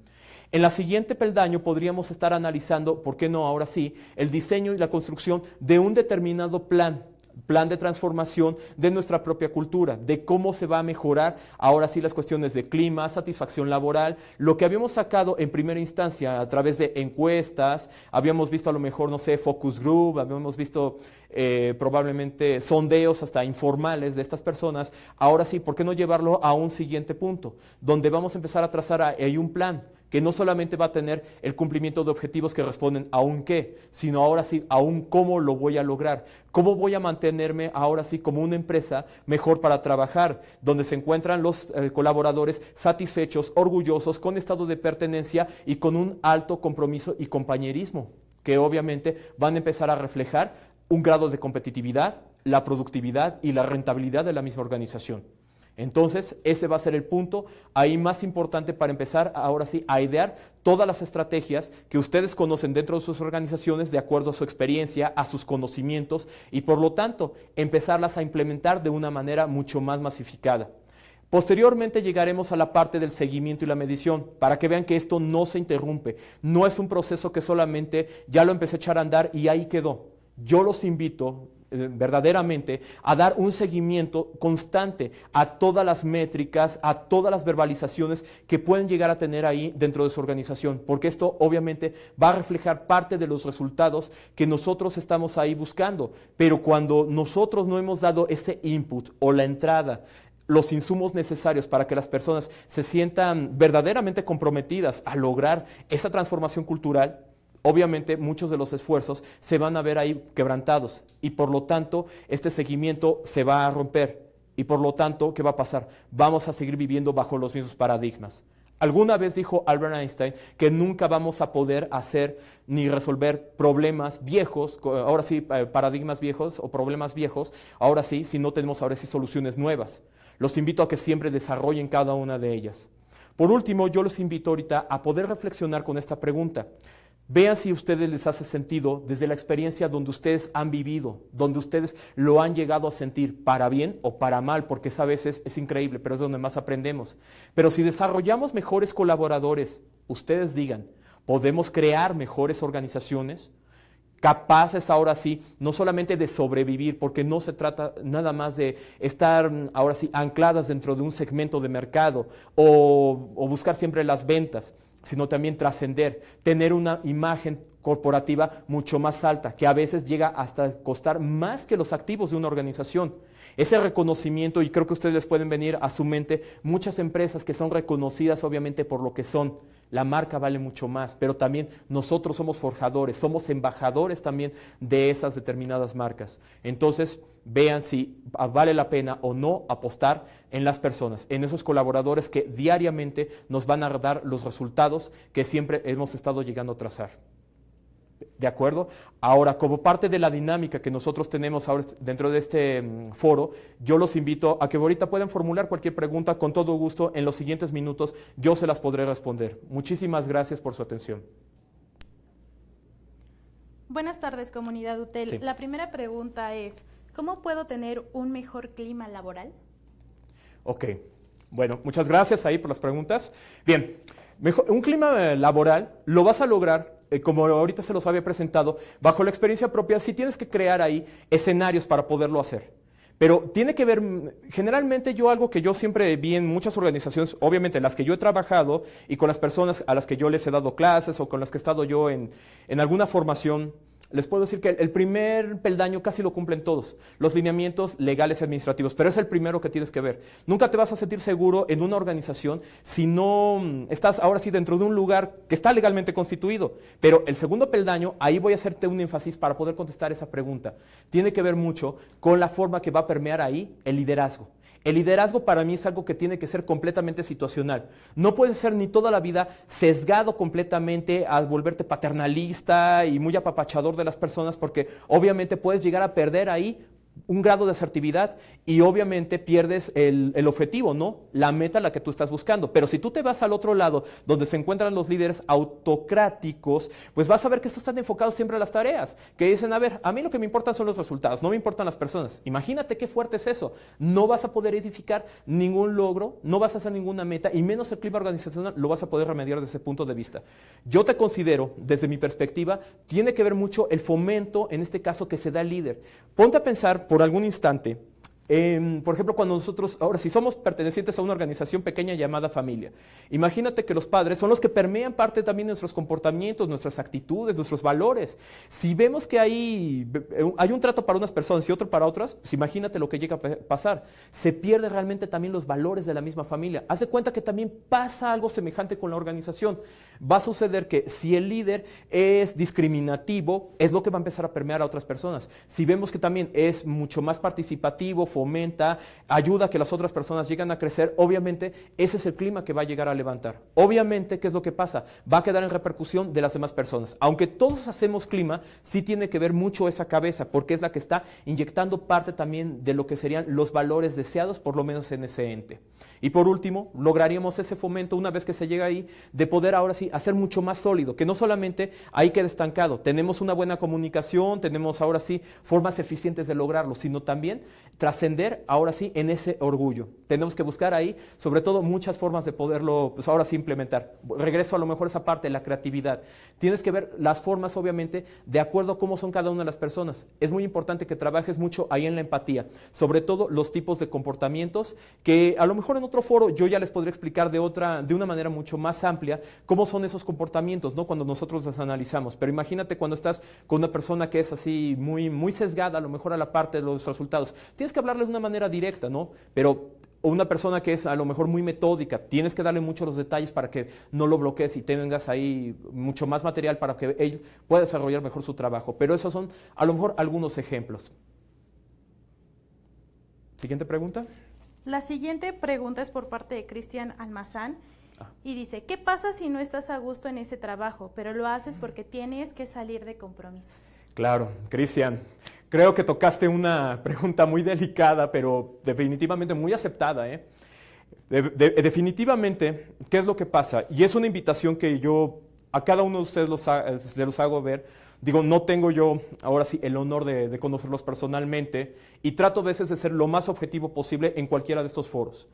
[SPEAKER 1] En la siguiente peldaño podríamos estar analizando, ¿por qué no ahora sí?, el diseño y la construcción de un determinado plan de transformación de nuestra propia cultura, de cómo se va a mejorar ahora sí las cuestiones de clima, satisfacción laboral, lo que habíamos sacado en primera instancia a través de encuestas, habíamos visto a lo mejor, no sé, focus group, habíamos visto probablemente sondeos hasta informales de estas personas. Ahora sí, ¿por qué no llevarlo a un siguiente punto? Donde vamos a empezar a trazar ahí un plan que no solamente va a tener el cumplimiento de objetivos que responden a un qué, sino ahora sí a un cómo lo voy a lograr, cómo voy a mantenerme ahora sí como una empresa mejor para trabajar, donde se encuentran los colaboradores satisfechos, orgullosos, con estado de pertenencia y con un alto compromiso y compañerismo, que obviamente van a empezar a reflejar un grado de competitividad, la productividad y la rentabilidad de la misma organización. Entonces, ese va a ser el punto ahí más importante para empezar ahora sí a idear todas las estrategias que ustedes conocen dentro de sus organizaciones de acuerdo a su experiencia, a sus conocimientos y por lo tanto empezarlas a implementar de una manera mucho más masificada. Posteriormente llegaremos a la parte del seguimiento y la medición para que vean que esto no se interrumpe, no es un proceso que solamente ya lo empecé a echar a andar y ahí quedó. Yo los invito verdaderamente a dar un seguimiento constante a todas las métricas, a todas las verbalizaciones que pueden llegar a tener ahí dentro de su organización, porque esto obviamente va a reflejar parte de los resultados que nosotros estamos ahí buscando, pero cuando nosotros no hemos dado ese input o la entrada, los insumos necesarios para que las personas se sientan verdaderamente comprometidas a lograr esa transformación cultural, obviamente muchos de los esfuerzos se van a ver ahí quebrantados y por lo tanto este seguimiento se va a romper y por lo tanto, ¿qué va a pasar? Vamos a seguir viviendo bajo los mismos paradigmas. Alguna vez dijo Albert Einstein que nunca vamos a poder hacer ni resolver problemas viejos, ahora sí, paradigmas viejos o problemas viejos, ahora sí, si no tenemos ahora sí soluciones nuevas. Los invito a que siempre desarrollen cada una de ellas. Por último, yo los invito ahorita a poder reflexionar con esta pregunta. Vean si a ustedes les hace sentido desde la experiencia donde ustedes han vivido, donde ustedes lo han llegado a sentir para bien o para mal, porque esa veces es increíble, pero es donde más aprendemos. Pero si desarrollamos mejores colaboradores, ustedes digan, ¿podemos crear mejores organizaciones? Capaces ahora sí, no solamente de sobrevivir, porque no se trata nada más de estar ahora sí ancladas dentro de un segmento de mercado o buscar siempre las ventas, sino también trascender, tener una imagen corporativa mucho más alta, que a veces llega hasta costar más que los activos de una organización. Ese reconocimiento, y creo que ustedes les pueden venir a su mente, muchas empresas que son reconocidas obviamente por lo que son. La marca vale mucho más, pero también nosotros somos forjadores, somos embajadores también de esas determinadas marcas. Entonces, vean si vale la pena o no apostar en las personas, en esos colaboradores que diariamente nos van a dar los resultados que siempre hemos estado llegando a trazar. ¿De acuerdo? Ahora, como parte de la dinámica que nosotros tenemos ahora dentro de este foro, yo los invito a que ahorita puedan formular cualquier pregunta con todo gusto. En los siguientes minutos yo se las podré responder. Muchísimas gracias por su atención.
[SPEAKER 2] Buenas tardes, comunidad UTEL.
[SPEAKER 1] Sí.
[SPEAKER 2] La primera pregunta es, ¿cómo puedo tener un mejor clima laboral?
[SPEAKER 1] Ok, bueno, muchas gracias ahí por las preguntas. Bien, un clima laboral lo vas a lograr, como ahorita se los había presentado, bajo la experiencia propia, sí tienes que crear ahí escenarios para poderlo hacer. Pero tiene que ver, generalmente algo que yo siempre vi en muchas organizaciones, obviamente las que yo he trabajado y con las personas a las que yo les he dado clases o con las que he estado yo en alguna formación, les puedo decir que el primer peldaño casi lo cumplen todos, los lineamientos legales y administrativos, pero es el primero que tienes que ver. Nunca te vas a sentir seguro en una organización si no estás ahora sí dentro de un lugar que está legalmente constituido. Pero el segundo peldaño, ahí voy a hacerte un énfasis para poder contestar esa pregunta. Tiene que ver mucho con la forma que va a permear ahí el liderazgo. El liderazgo para mí es algo que tiene que ser completamente situacional. No puede ser ni toda la vida sesgado completamente a volverte paternalista y muy apapachador de las personas, porque obviamente puedes llegar a perder ahí un grado de asertividad y obviamente pierdes el objetivo, ¿no? La meta a la que tú estás buscando. Pero si tú te vas al otro lado, donde se encuentran los líderes autocráticos, pues vas a ver que estos están enfocados siempre a las tareas, que dicen, a ver, a mí lo que me importan son los resultados, no me importan las personas. Imagínate qué fuerte es eso. No vas a poder edificar ningún logro, no vas a hacer ninguna meta y menos el clima organizacional lo vas a poder remediar desde ese punto de vista. Yo te considero, desde mi perspectiva, tiene que ver mucho el fomento, en este caso, que se da al líder. Ponte a pensar por algún instante, por ejemplo, cuando nosotros, ahora si somos pertenecientes a una organización pequeña llamada familia, imagínate que los padres son los que permean parte también de nuestros comportamientos, nuestras actitudes, nuestros valores. Si vemos que hay un trato para unas personas y otro para otras, pues imagínate lo que llega a pasar. Se pierde realmente también los valores de la misma familia. Haz de cuenta que también pasa algo semejante con la organización. Va a suceder que si el líder es discriminativo, es lo que va a empezar a permear a otras personas. Si vemos que también es mucho más participativo, fomenta, ayuda a que las otras personas lleguen a crecer, obviamente ese es el clima que va a llegar a levantar. Obviamente, ¿qué es lo que pasa? Va a quedar en repercusión de las demás personas. Aunque todos hacemos clima, sí tiene que ver mucho esa cabeza, porque es la que está inyectando parte también de lo que serían los valores deseados, por lo menos en ese ente. Y por último, lograríamos ese fomento una vez que se llega ahí, de poder ahora sí hacer mucho más sólido, que no solamente ahí quede estancado, tenemos una buena comunicación, tenemos ahora sí formas eficientes de lograrlo, sino también trascender trascender ahora sí en ese orgullo. Tenemos que buscar ahí, sobre todo, muchas formas de poderlo, pues ahora sí implementar. Regreso a lo mejor a esa parte, la creatividad. Tienes que ver las formas, obviamente, de acuerdo a cómo son cada una de las personas. Es muy importante que trabajes mucho ahí en la empatía, sobre todo los tipos de comportamientos, que a lo mejor en otro foro yo ya les podría explicar de una manera mucho más amplia cómo son esos comportamientos, ¿no? Cuando nosotros los analizamos. Pero imagínate cuando estás con una persona que es así muy, muy sesgada, a lo mejor a la parte de los resultados. Tienes que hablarle de una manera directa, ¿no? Pero una persona que es a lo mejor muy metódica, tienes que darle mucho los detalles para que no lo bloquees y tengas ahí mucho más material para que él pueda desarrollar mejor su trabajo. Pero esos son a lo mejor algunos ejemplos. Siguiente pregunta.
[SPEAKER 2] La siguiente pregunta es por parte de Cristian Almazán y dice, ¿qué pasa si no estás a gusto en ese trabajo, pero lo haces porque tienes que salir de compromisos?
[SPEAKER 1] Claro, Cristian, creo que tocaste una pregunta muy delicada, pero definitivamente muy aceptada, ¿eh? Definitivamente, ¿qué es lo que pasa? Y es una invitación que yo a cada uno de ustedes los hago ver. Digo, no tengo yo ahora sí el honor de conocerlos personalmente y trato a veces de ser lo más objetivo posible en cualquiera de estos foros.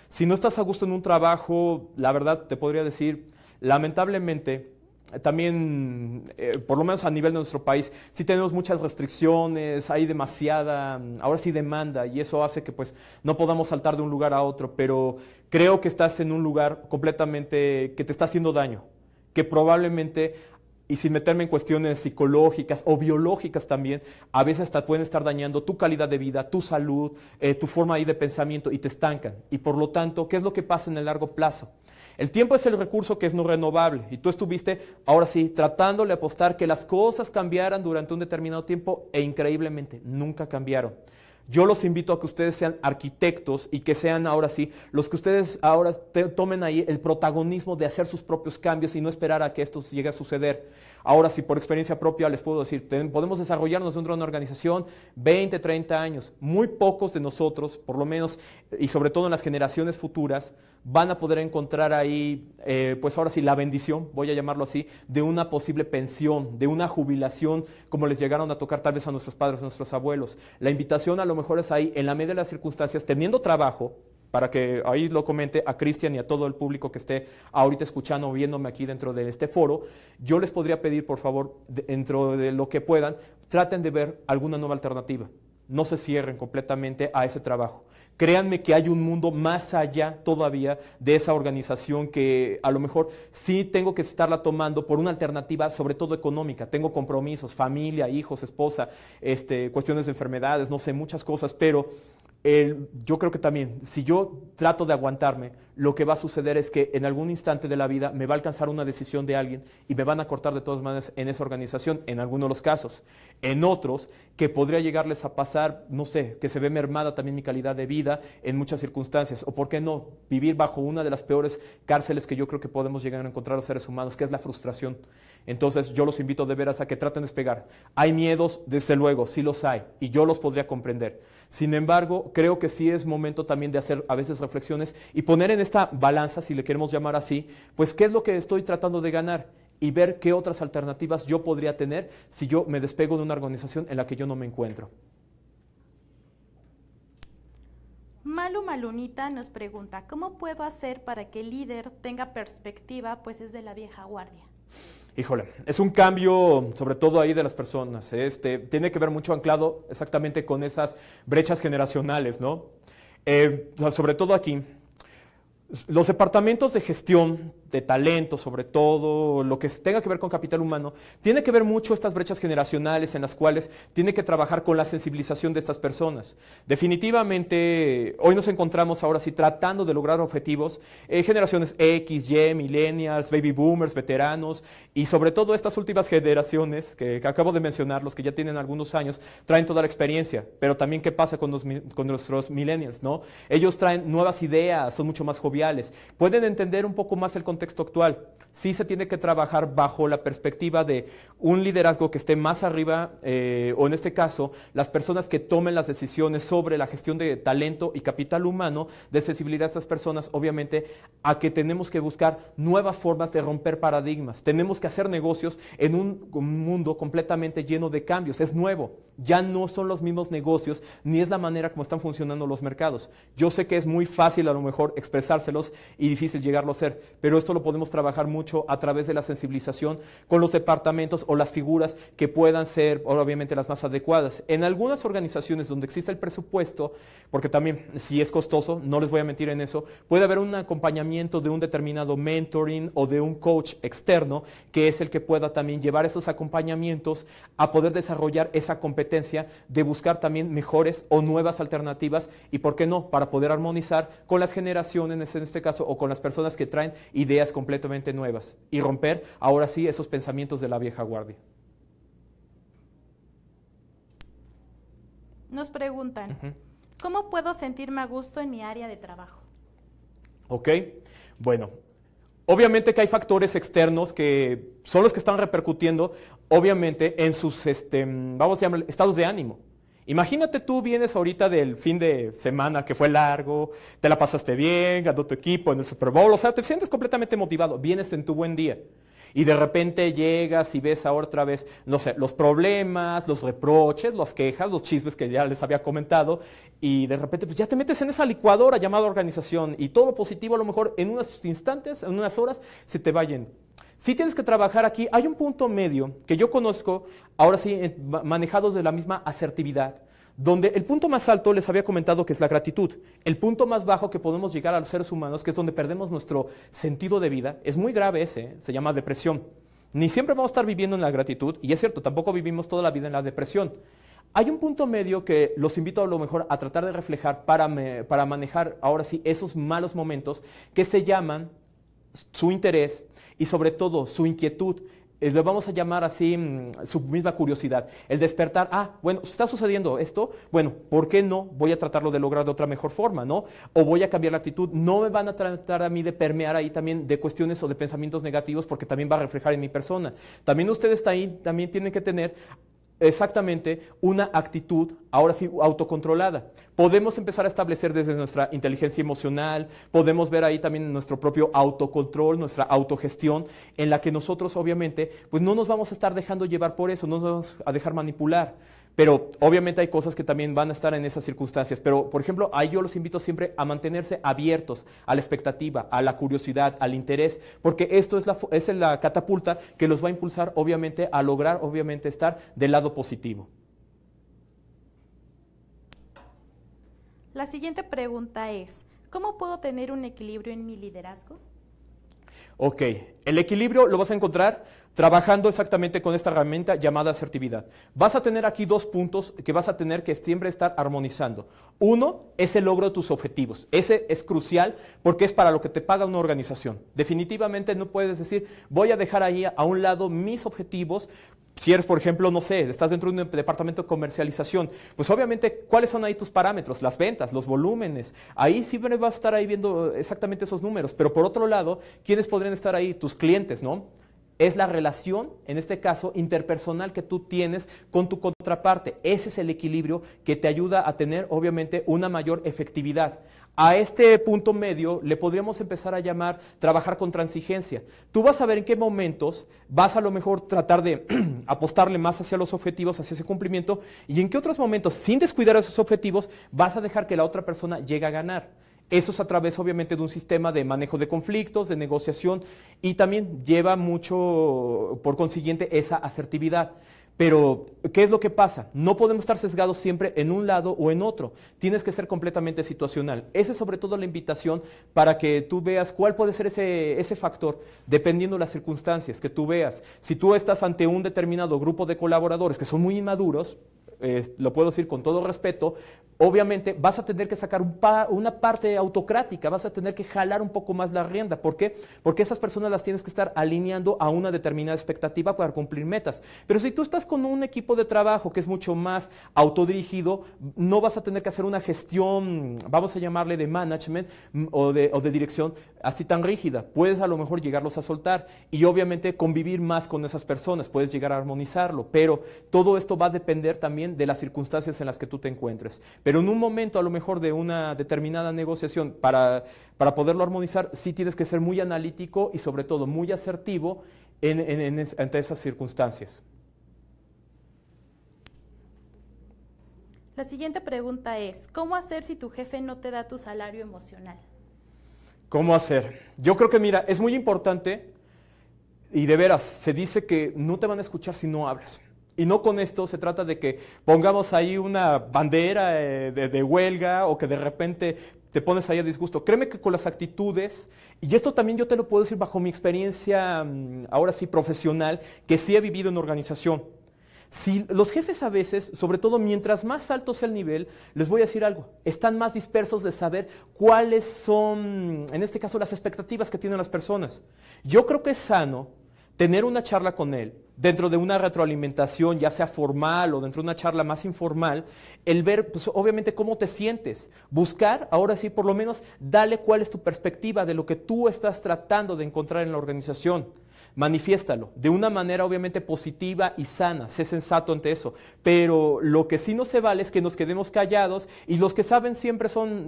[SPEAKER 1] Si no estás a gusto en un trabajo, la verdad te podría decir, lamentablemente, también, por lo menos a nivel de nuestro país, sí tenemos muchas restricciones, hay demasiada, ahora sí, demanda, y eso hace que pues no podamos saltar de un lugar a otro, pero creo que estás en un lugar completamente que te está haciendo daño, que probablemente, y sin meterme en cuestiones psicológicas o biológicas también, a veces hasta pueden estar dañando tu calidad de vida, tu salud, tu forma ahí de pensamiento y te estancan. Y por lo tanto, ¿qué es lo que pasa en el largo plazo? El tiempo es el recurso que es no renovable y tú estuviste, ahora sí, tratándole apostar que las cosas cambiaran durante un determinado tiempo e increíblemente nunca cambiaron. Yo los invito a que ustedes sean arquitectos y que sean ahora sí los que ustedes ahora tomen ahí el protagonismo de hacer sus propios cambios y no esperar a que esto llegue a suceder. Ahora sí, por experiencia propia les puedo decir, podemos desarrollarnos dentro de una organización 20, 30 años. Muy pocos de nosotros, por lo menos, y sobre todo en las generaciones futuras, van a poder encontrar ahí, pues ahora sí, la bendición, voy a llamarlo así, de una posible pensión, de una jubilación, como les llegaron a tocar tal vez a nuestros padres, a nuestros abuelos. La invitación a lo mejor es ahí, en la medida de las circunstancias, teniendo trabajo, para que ahí lo comente a Cristian y a todo el público que esté ahorita escuchando o viéndome aquí dentro de este foro, yo les podría pedir, por favor, dentro de lo que puedan, traten de ver alguna nueva alternativa. No se cierren completamente a ese trabajo. Créanme que hay un mundo más allá todavía de esa organización que a lo mejor sí tengo que estarla tomando por una alternativa, sobre todo económica. Tengo compromisos, familia, hijos, esposa, cuestiones de enfermedades, no sé, muchas cosas, pero yo creo que también, si yo trato de aguantarme, lo que va a suceder es que en algún instante de la vida me va a alcanzar una decisión de alguien y me van a cortar de todas maneras en esa organización, en algunos de los casos. En otros, que podría llegarles a pasar, no sé, que se ve mermada también mi calidad de vida en muchas circunstancias. O por qué no, vivir bajo una de las peores cárceles que yo creo que podemos llegar a encontrar los seres humanos, que es la frustración. Entonces yo los invito de veras a que traten de despegar. Hay miedos, desde luego, sí los hay, y yo los podría comprender. Sin embargo, creo que sí es momento también de hacer a veces reflexiones y poner en esta balanza, si le queremos llamar así, pues qué es lo que estoy tratando de ganar y ver qué otras alternativas yo podría tener si yo me despego de una organización en la que yo no me encuentro.
[SPEAKER 2] Malu Malunita nos pregunta, ¿cómo puedo hacer para que el líder tenga perspectiva, pues es de la vieja guardia?
[SPEAKER 1] Híjole, es un cambio sobre todo ahí de las personas. Tiene que ver mucho anclado exactamente con esas brechas generacionales, ¿no? Sobre todo aquí, los departamentos de gestión de talento, sobre todo, lo que tenga que ver con capital humano, tiene que ver mucho estas brechas generacionales en las cuales tiene que trabajar con la sensibilización de estas personas. Definitivamente, hoy nos encontramos ahora sí tratando de lograr objetivos, generaciones X, Y, millennials, baby boomers, veteranos, y sobre todo estas últimas generaciones que acabo de mencionar, los que ya tienen algunos años, traen toda la experiencia, pero también qué pasa con nuestros millennials, ¿no? Ellos traen nuevas ideas, son mucho más joviales, pueden entender un poco más el contexto contexto actual. Sí se tiene que trabajar bajo la perspectiva de un liderazgo que esté más arriba, o en este caso, las personas que tomen las decisiones sobre la gestión de talento y capital humano, de sensibilizar a estas personas, obviamente, a que tenemos que buscar nuevas formas de romper paradigmas. Tenemos que hacer negocios en un mundo completamente lleno de cambios. Es nuevo. Ya no son los mismos negocios, ni es la manera como están funcionando los mercados. Yo sé que es muy fácil a lo mejor expresárselos y difícil llegarlo a ser, pero esto lo podemos trabajar mucho a través de la sensibilización con los departamentos o las figuras que puedan ser obviamente las más adecuadas. En algunas organizaciones donde existe el presupuesto, porque también si es costoso, no les voy a mentir en eso, puede haber un acompañamiento de un determinado mentoring o de un coach externo que es el que pueda también llevar esos acompañamientos a poder desarrollar esa competencia de buscar también mejores o nuevas alternativas y, ¿por qué no?, para poder armonizar con las generaciones en este caso o con las personas que traen ideas completamente nuevas y romper ahora sí esos pensamientos de la vieja guardia.
[SPEAKER 2] Nos preguntan, ¿cómo puedo sentirme a gusto en mi área de trabajo?
[SPEAKER 1] Ok, bueno, obviamente que hay factores externos que son los que están repercutiendo, obviamente, en sus, vamos a llamar, estados de ánimo. Imagínate tú vienes ahorita del fin de semana que fue largo, te la pasaste bien, ganó tu equipo en el Super Bowl, o sea, te sientes completamente motivado, vienes en tu buen día. Y de repente llegas y ves ahora otra vez, no sé, los problemas, los reproches, las quejas, los chismes que ya les había comentado, y de repente pues ya te metes en esa licuadora llamada organización y todo lo positivo a lo mejor en unos instantes, en unas horas, se te va yendo. Sí tienes que trabajar aquí. Hay un punto medio que yo conozco, ahora sí, manejados de la misma asertividad, donde el punto más alto les había comentado que es la gratitud. El punto más bajo que podemos llegar a los seres humanos, que es donde perdemos nuestro sentido de vida, es muy grave ese, se llama depresión. Ni siempre vamos a estar viviendo en la gratitud, y es cierto, tampoco vivimos toda la vida en la depresión. Hay un punto medio que los invito a lo mejor a tratar de reflejar para manejar ahora sí esos malos momentos que se llaman su interés y sobre todo su inquietud. Le vamos a llamar así su misma curiosidad, el despertar, bueno, está sucediendo esto, bueno, ¿por qué no voy a tratarlo de lograr de otra mejor forma, no? O voy a cambiar la actitud, no me van a tratar a mí de permear ahí también de cuestiones o de pensamientos negativos porque también va a reflejar en mi persona. También ustedes ahí también tienen que tener exactamente una actitud, ahora sí, autocontrolada. Podemos empezar a establecer desde nuestra inteligencia emocional, podemos ver ahí también nuestro propio autocontrol, nuestra autogestión, en la que nosotros obviamente pues no nos vamos a estar dejando llevar por eso, no nos vamos a dejar manipular. Pero obviamente hay cosas que también van a estar en esas circunstancias. Pero, por ejemplo, ahí yo los invito siempre a mantenerse abiertos a la expectativa, a la curiosidad, al interés, porque esto es la catapulta que los va a impulsar, obviamente, a lograr, obviamente, estar del lado positivo.
[SPEAKER 2] La siguiente pregunta es, ¿cómo puedo tener un equilibrio en mi liderazgo?
[SPEAKER 1] Ok, el equilibrio lo vas a encontrar trabajando exactamente con esta herramienta llamada asertividad. Vas a tener aquí dos puntos que vas a tener que siempre estar armonizando. Uno es el logro de tus objetivos. Ese es crucial porque es para lo que te paga una organización. Definitivamente no puedes decir, voy a dejar ahí a un lado mis objetivos. Si eres, por ejemplo, no sé, estás dentro de un departamento de comercialización, pues obviamente, ¿cuáles son ahí tus parámetros? Las ventas, los volúmenes. Ahí siempre vas a estar ahí viendo exactamente esos números. Pero por otro lado, ¿quiénes podrían estar ahí? Tus clientes, ¿no? Es la relación, en este caso, interpersonal que tú tienes con tu contraparte. Ese es el equilibrio que te ayuda a tener, obviamente, una mayor efectividad. A este punto medio le podríamos empezar a llamar trabajar con transigencia. Tú vas a ver en qué momentos vas a lo mejor tratar de apostarle más hacia los objetivos, hacia ese cumplimiento, y en qué otros momentos, sin descuidar esos objetivos, vas a dejar que la otra persona llegue a ganar. Eso es a través, obviamente, de un sistema de manejo de conflictos, de negociación, y también lleva mucho, por consiguiente, esa asertividad. Pero, ¿qué es lo que pasa? No podemos estar sesgados siempre en un lado o en otro. Tienes que ser completamente situacional. Esa es sobre todo la invitación para que tú veas cuál puede ser ese factor, dependiendo de las circunstancias que tú veas. Si tú estás ante un determinado grupo de colaboradores que son muy inmaduros, lo puedo decir con todo respeto, obviamente vas a tener que sacar una parte autocrática, vas a tener que jalar un poco más la rienda. ¿Por qué? Porque esas personas las tienes que estar alineando a una determinada expectativa para cumplir metas. Pero si tú estás con un equipo de trabajo que es mucho más autodirigido, no vas a tener que hacer una gestión, vamos a llamarle de management o de dirección así tan rígida. Puedes a lo mejor llegarlos a soltar y obviamente convivir más con esas personas, puedes llegar a armonizarlo, pero todo esto va a depender también de las circunstancias en las que tú te encuentres. Pero en un momento a lo mejor de una determinada negociación, para poderlo armonizar, sí tienes que ser muy analítico y sobre todo muy asertivo ante esas circunstancias.
[SPEAKER 2] La siguiente pregunta es, ¿cómo hacer si tu jefe no te da tu salario emocional?
[SPEAKER 1] ¿Cómo hacer? Yo creo que, mira, es muy importante y de veras, se dice que no te van a escuchar si no hablas. Y no con esto se trata de que pongamos ahí una bandera de huelga o que de repente te pones ahí a disgusto. Créeme que con las actitudes, y esto también yo te lo puedo decir bajo mi experiencia, ahora sí profesional, que sí he vivido en organización. Si los jefes a veces, sobre todo mientras más alto sea el nivel, les voy a decir algo, están más dispersos de saber cuáles son, en este caso, las expectativas que tienen las personas. Yo creo que es sano tener una charla con él, dentro de una retroalimentación, ya sea formal o dentro de una charla más informal, el ver, pues, obviamente, cómo te sientes. Buscar, ahora sí, por lo menos, dale cuál es tu perspectiva de lo que tú estás tratando de encontrar en la organización. Manifiéstalo de una manera obviamente positiva y sana, sé sensato ante eso, pero lo que sí no se vale es que nos quedemos callados y los que saben siempre son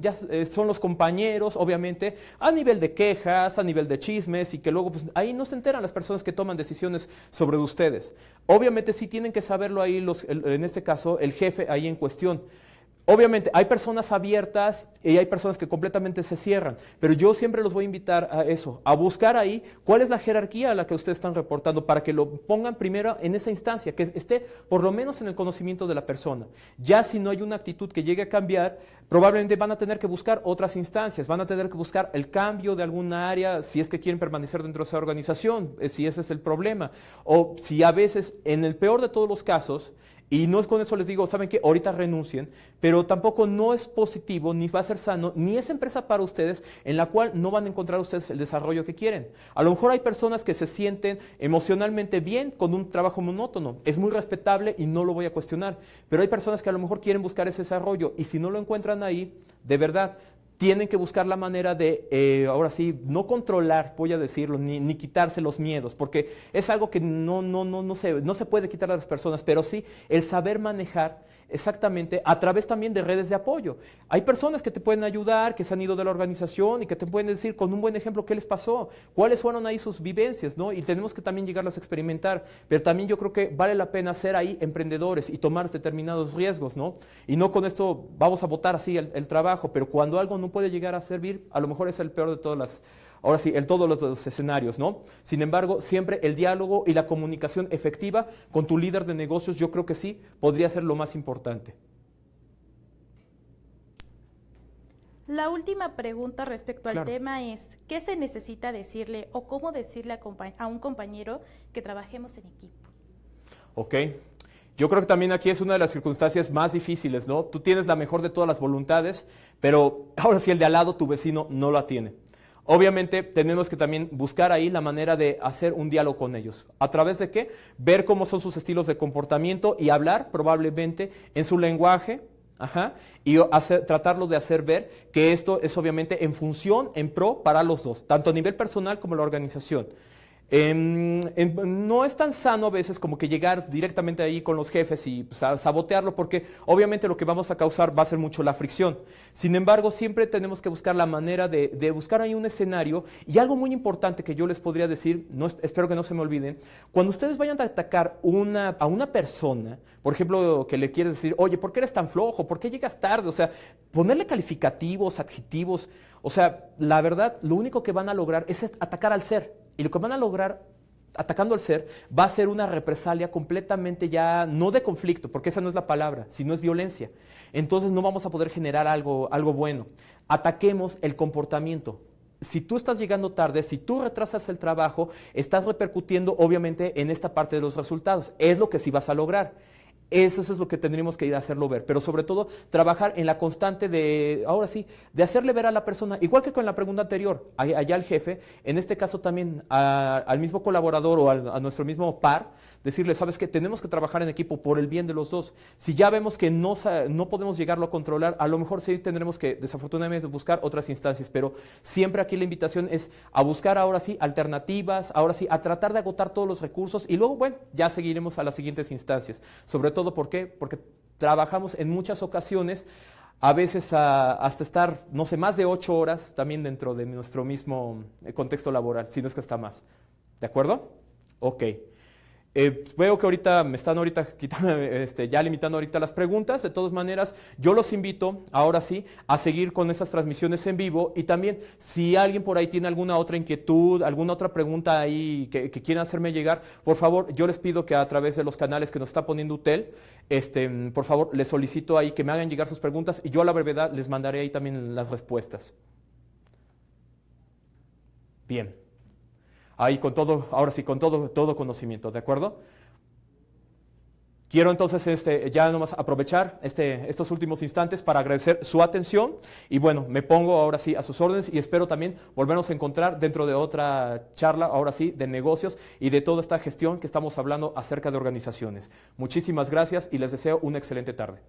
[SPEAKER 1] los compañeros, obviamente, a nivel de quejas, a nivel de chismes y que luego pues, ahí no se enteran las personas que toman decisiones sobre ustedes. Obviamente sí tienen que saberlo ahí, en este caso, el jefe ahí en cuestión. Obviamente hay personas abiertas y hay personas que completamente se cierran, pero yo siempre los voy a invitar a eso, a buscar ahí cuál es la jerarquía a la que ustedes están reportando para que lo pongan primero en esa instancia, que esté por lo menos en el conocimiento de la persona. Ya si no hay una actitud que llegue a cambiar, probablemente van a tener que buscar otras instancias, van a tener que buscar el cambio de alguna área si es que quieren permanecer dentro de esa organización, si ese es el problema, o si a veces, en el peor de todos los casos, y no es con eso les digo, ¿saben qué? Ahorita renuncien, pero tampoco no es positivo, ni va a ser sano, ni es empresa para ustedes en la cual no van a encontrar ustedes el desarrollo que quieren. A lo mejor hay personas que se sienten emocionalmente bien con un trabajo monótono, es muy respetable y no lo voy a cuestionar, pero hay personas que a lo mejor quieren buscar ese desarrollo y si no lo encuentran ahí, de verdad, tienen que buscar la manera de, ahora sí, no controlar, voy a decirlo, ni quitarse los miedos, porque es algo que no se puede quitar a las personas, pero sí el saber manejar exactamente a través también de redes de apoyo. Hay personas que te pueden ayudar, que se han ido de la organización y que te pueden decir con un buen ejemplo qué les pasó, cuáles fueron ahí sus vivencias, ¿no? Y tenemos que también llegarlas a experimentar, pero también yo creo que vale la pena ser ahí emprendedores y tomar determinados riesgos, ¿no? Y no con esto vamos a botar así el trabajo, pero cuando algo no puede llegar a servir, a lo mejor es el peor de todas las... Ahora sí, en todos los escenarios, ¿no? Sin embargo, siempre el diálogo y la comunicación efectiva con tu líder de negocios, yo creo que sí, podría ser lo más importante.
[SPEAKER 2] La última pregunta respecto al tema es, ¿qué se necesita decirle o cómo decirle a un compañero que trabajemos en equipo?
[SPEAKER 1] Ok. Yo creo que también aquí es una de las circunstancias más difíciles, ¿no? Tú tienes la mejor de todas las voluntades, pero ahora sí el de al lado, tu vecino, no la tiene. Obviamente tenemos que también buscar ahí la manera de hacer un diálogo con ellos. ¿A través de qué? Ver cómo son sus estilos de comportamiento y hablar probablemente en su lenguaje, y tratarlos de hacer ver que esto es obviamente en función, en pro para los dos, tanto a nivel personal como la organización. No es tan sano a veces como que llegar directamente ahí con los jefes y pues, sabotearlo porque obviamente lo que vamos a causar va a ser mucho la fricción. Sin embargo, siempre tenemos que buscar la manera de buscar ahí un escenario y algo muy importante que yo les podría decir, espero que no se me olviden, cuando ustedes vayan a atacar a una persona, por ejemplo, que le quieres decir, oye, ¿por qué eres tan flojo? ¿Por qué llegas tarde? O sea, ponerle calificativos, adjetivos, o sea, la verdad, lo único que van a lograr es atacar al ser. Y lo que van a lograr atacando al ser va a ser una represalia completamente ya, no de conflicto, porque esa no es la palabra, sino es violencia. Entonces no vamos a poder generar algo bueno. Ataquemos el comportamiento. Si tú estás llegando tarde, si tú retrasas el trabajo, estás repercutiendo obviamente en esta parte de los resultados. Es lo que sí vas a lograr. Eso es lo que tendríamos que ir a hacerlo ver, pero sobre todo trabajar en la constante de, ahora sí, de hacerle ver a la persona, igual que con la pregunta anterior, allá al jefe, en este caso también al mismo colaborador o a nuestro mismo par, decirle, ¿sabes qué? Tenemos que trabajar en equipo por el bien de los dos. Si ya vemos que no podemos llegarlo a controlar, a lo mejor sí tendremos que desafortunadamente buscar otras instancias, pero siempre aquí la invitación es a buscar ahora sí alternativas, ahora sí a tratar de agotar todos los recursos y luego, bueno, ya seguiremos a las siguientes instancias. Sobre todo, ¿por qué? Porque trabajamos en muchas ocasiones, a veces hasta estar, no sé, más de 8 horas también dentro de nuestro mismo contexto laboral, si no es que está más. ¿De acuerdo? Ok. Veo que ahorita me están quitando, ya limitando ahorita las preguntas. De todas maneras, yo los invito, ahora sí, a seguir con esas transmisiones en vivo. Y también, si alguien por ahí tiene alguna otra inquietud, alguna otra pregunta ahí que quieran hacerme llegar, por favor, yo les pido que a través de los canales que nos está poniendo UTEL, por favor, les solicito ahí que me hagan llegar sus preguntas y yo a la brevedad les mandaré ahí también las respuestas. Bien. Ahí con todo, ahora sí, con todo conocimiento, ¿de acuerdo? Quiero entonces ya nomás aprovechar estos últimos instantes para agradecer su atención y bueno, me pongo ahora sí a sus órdenes y espero también volvernos a encontrar dentro de otra charla, ahora sí, de negocios y de toda esta gestión que estamos hablando acerca de organizaciones. Muchísimas gracias y les deseo una excelente tarde.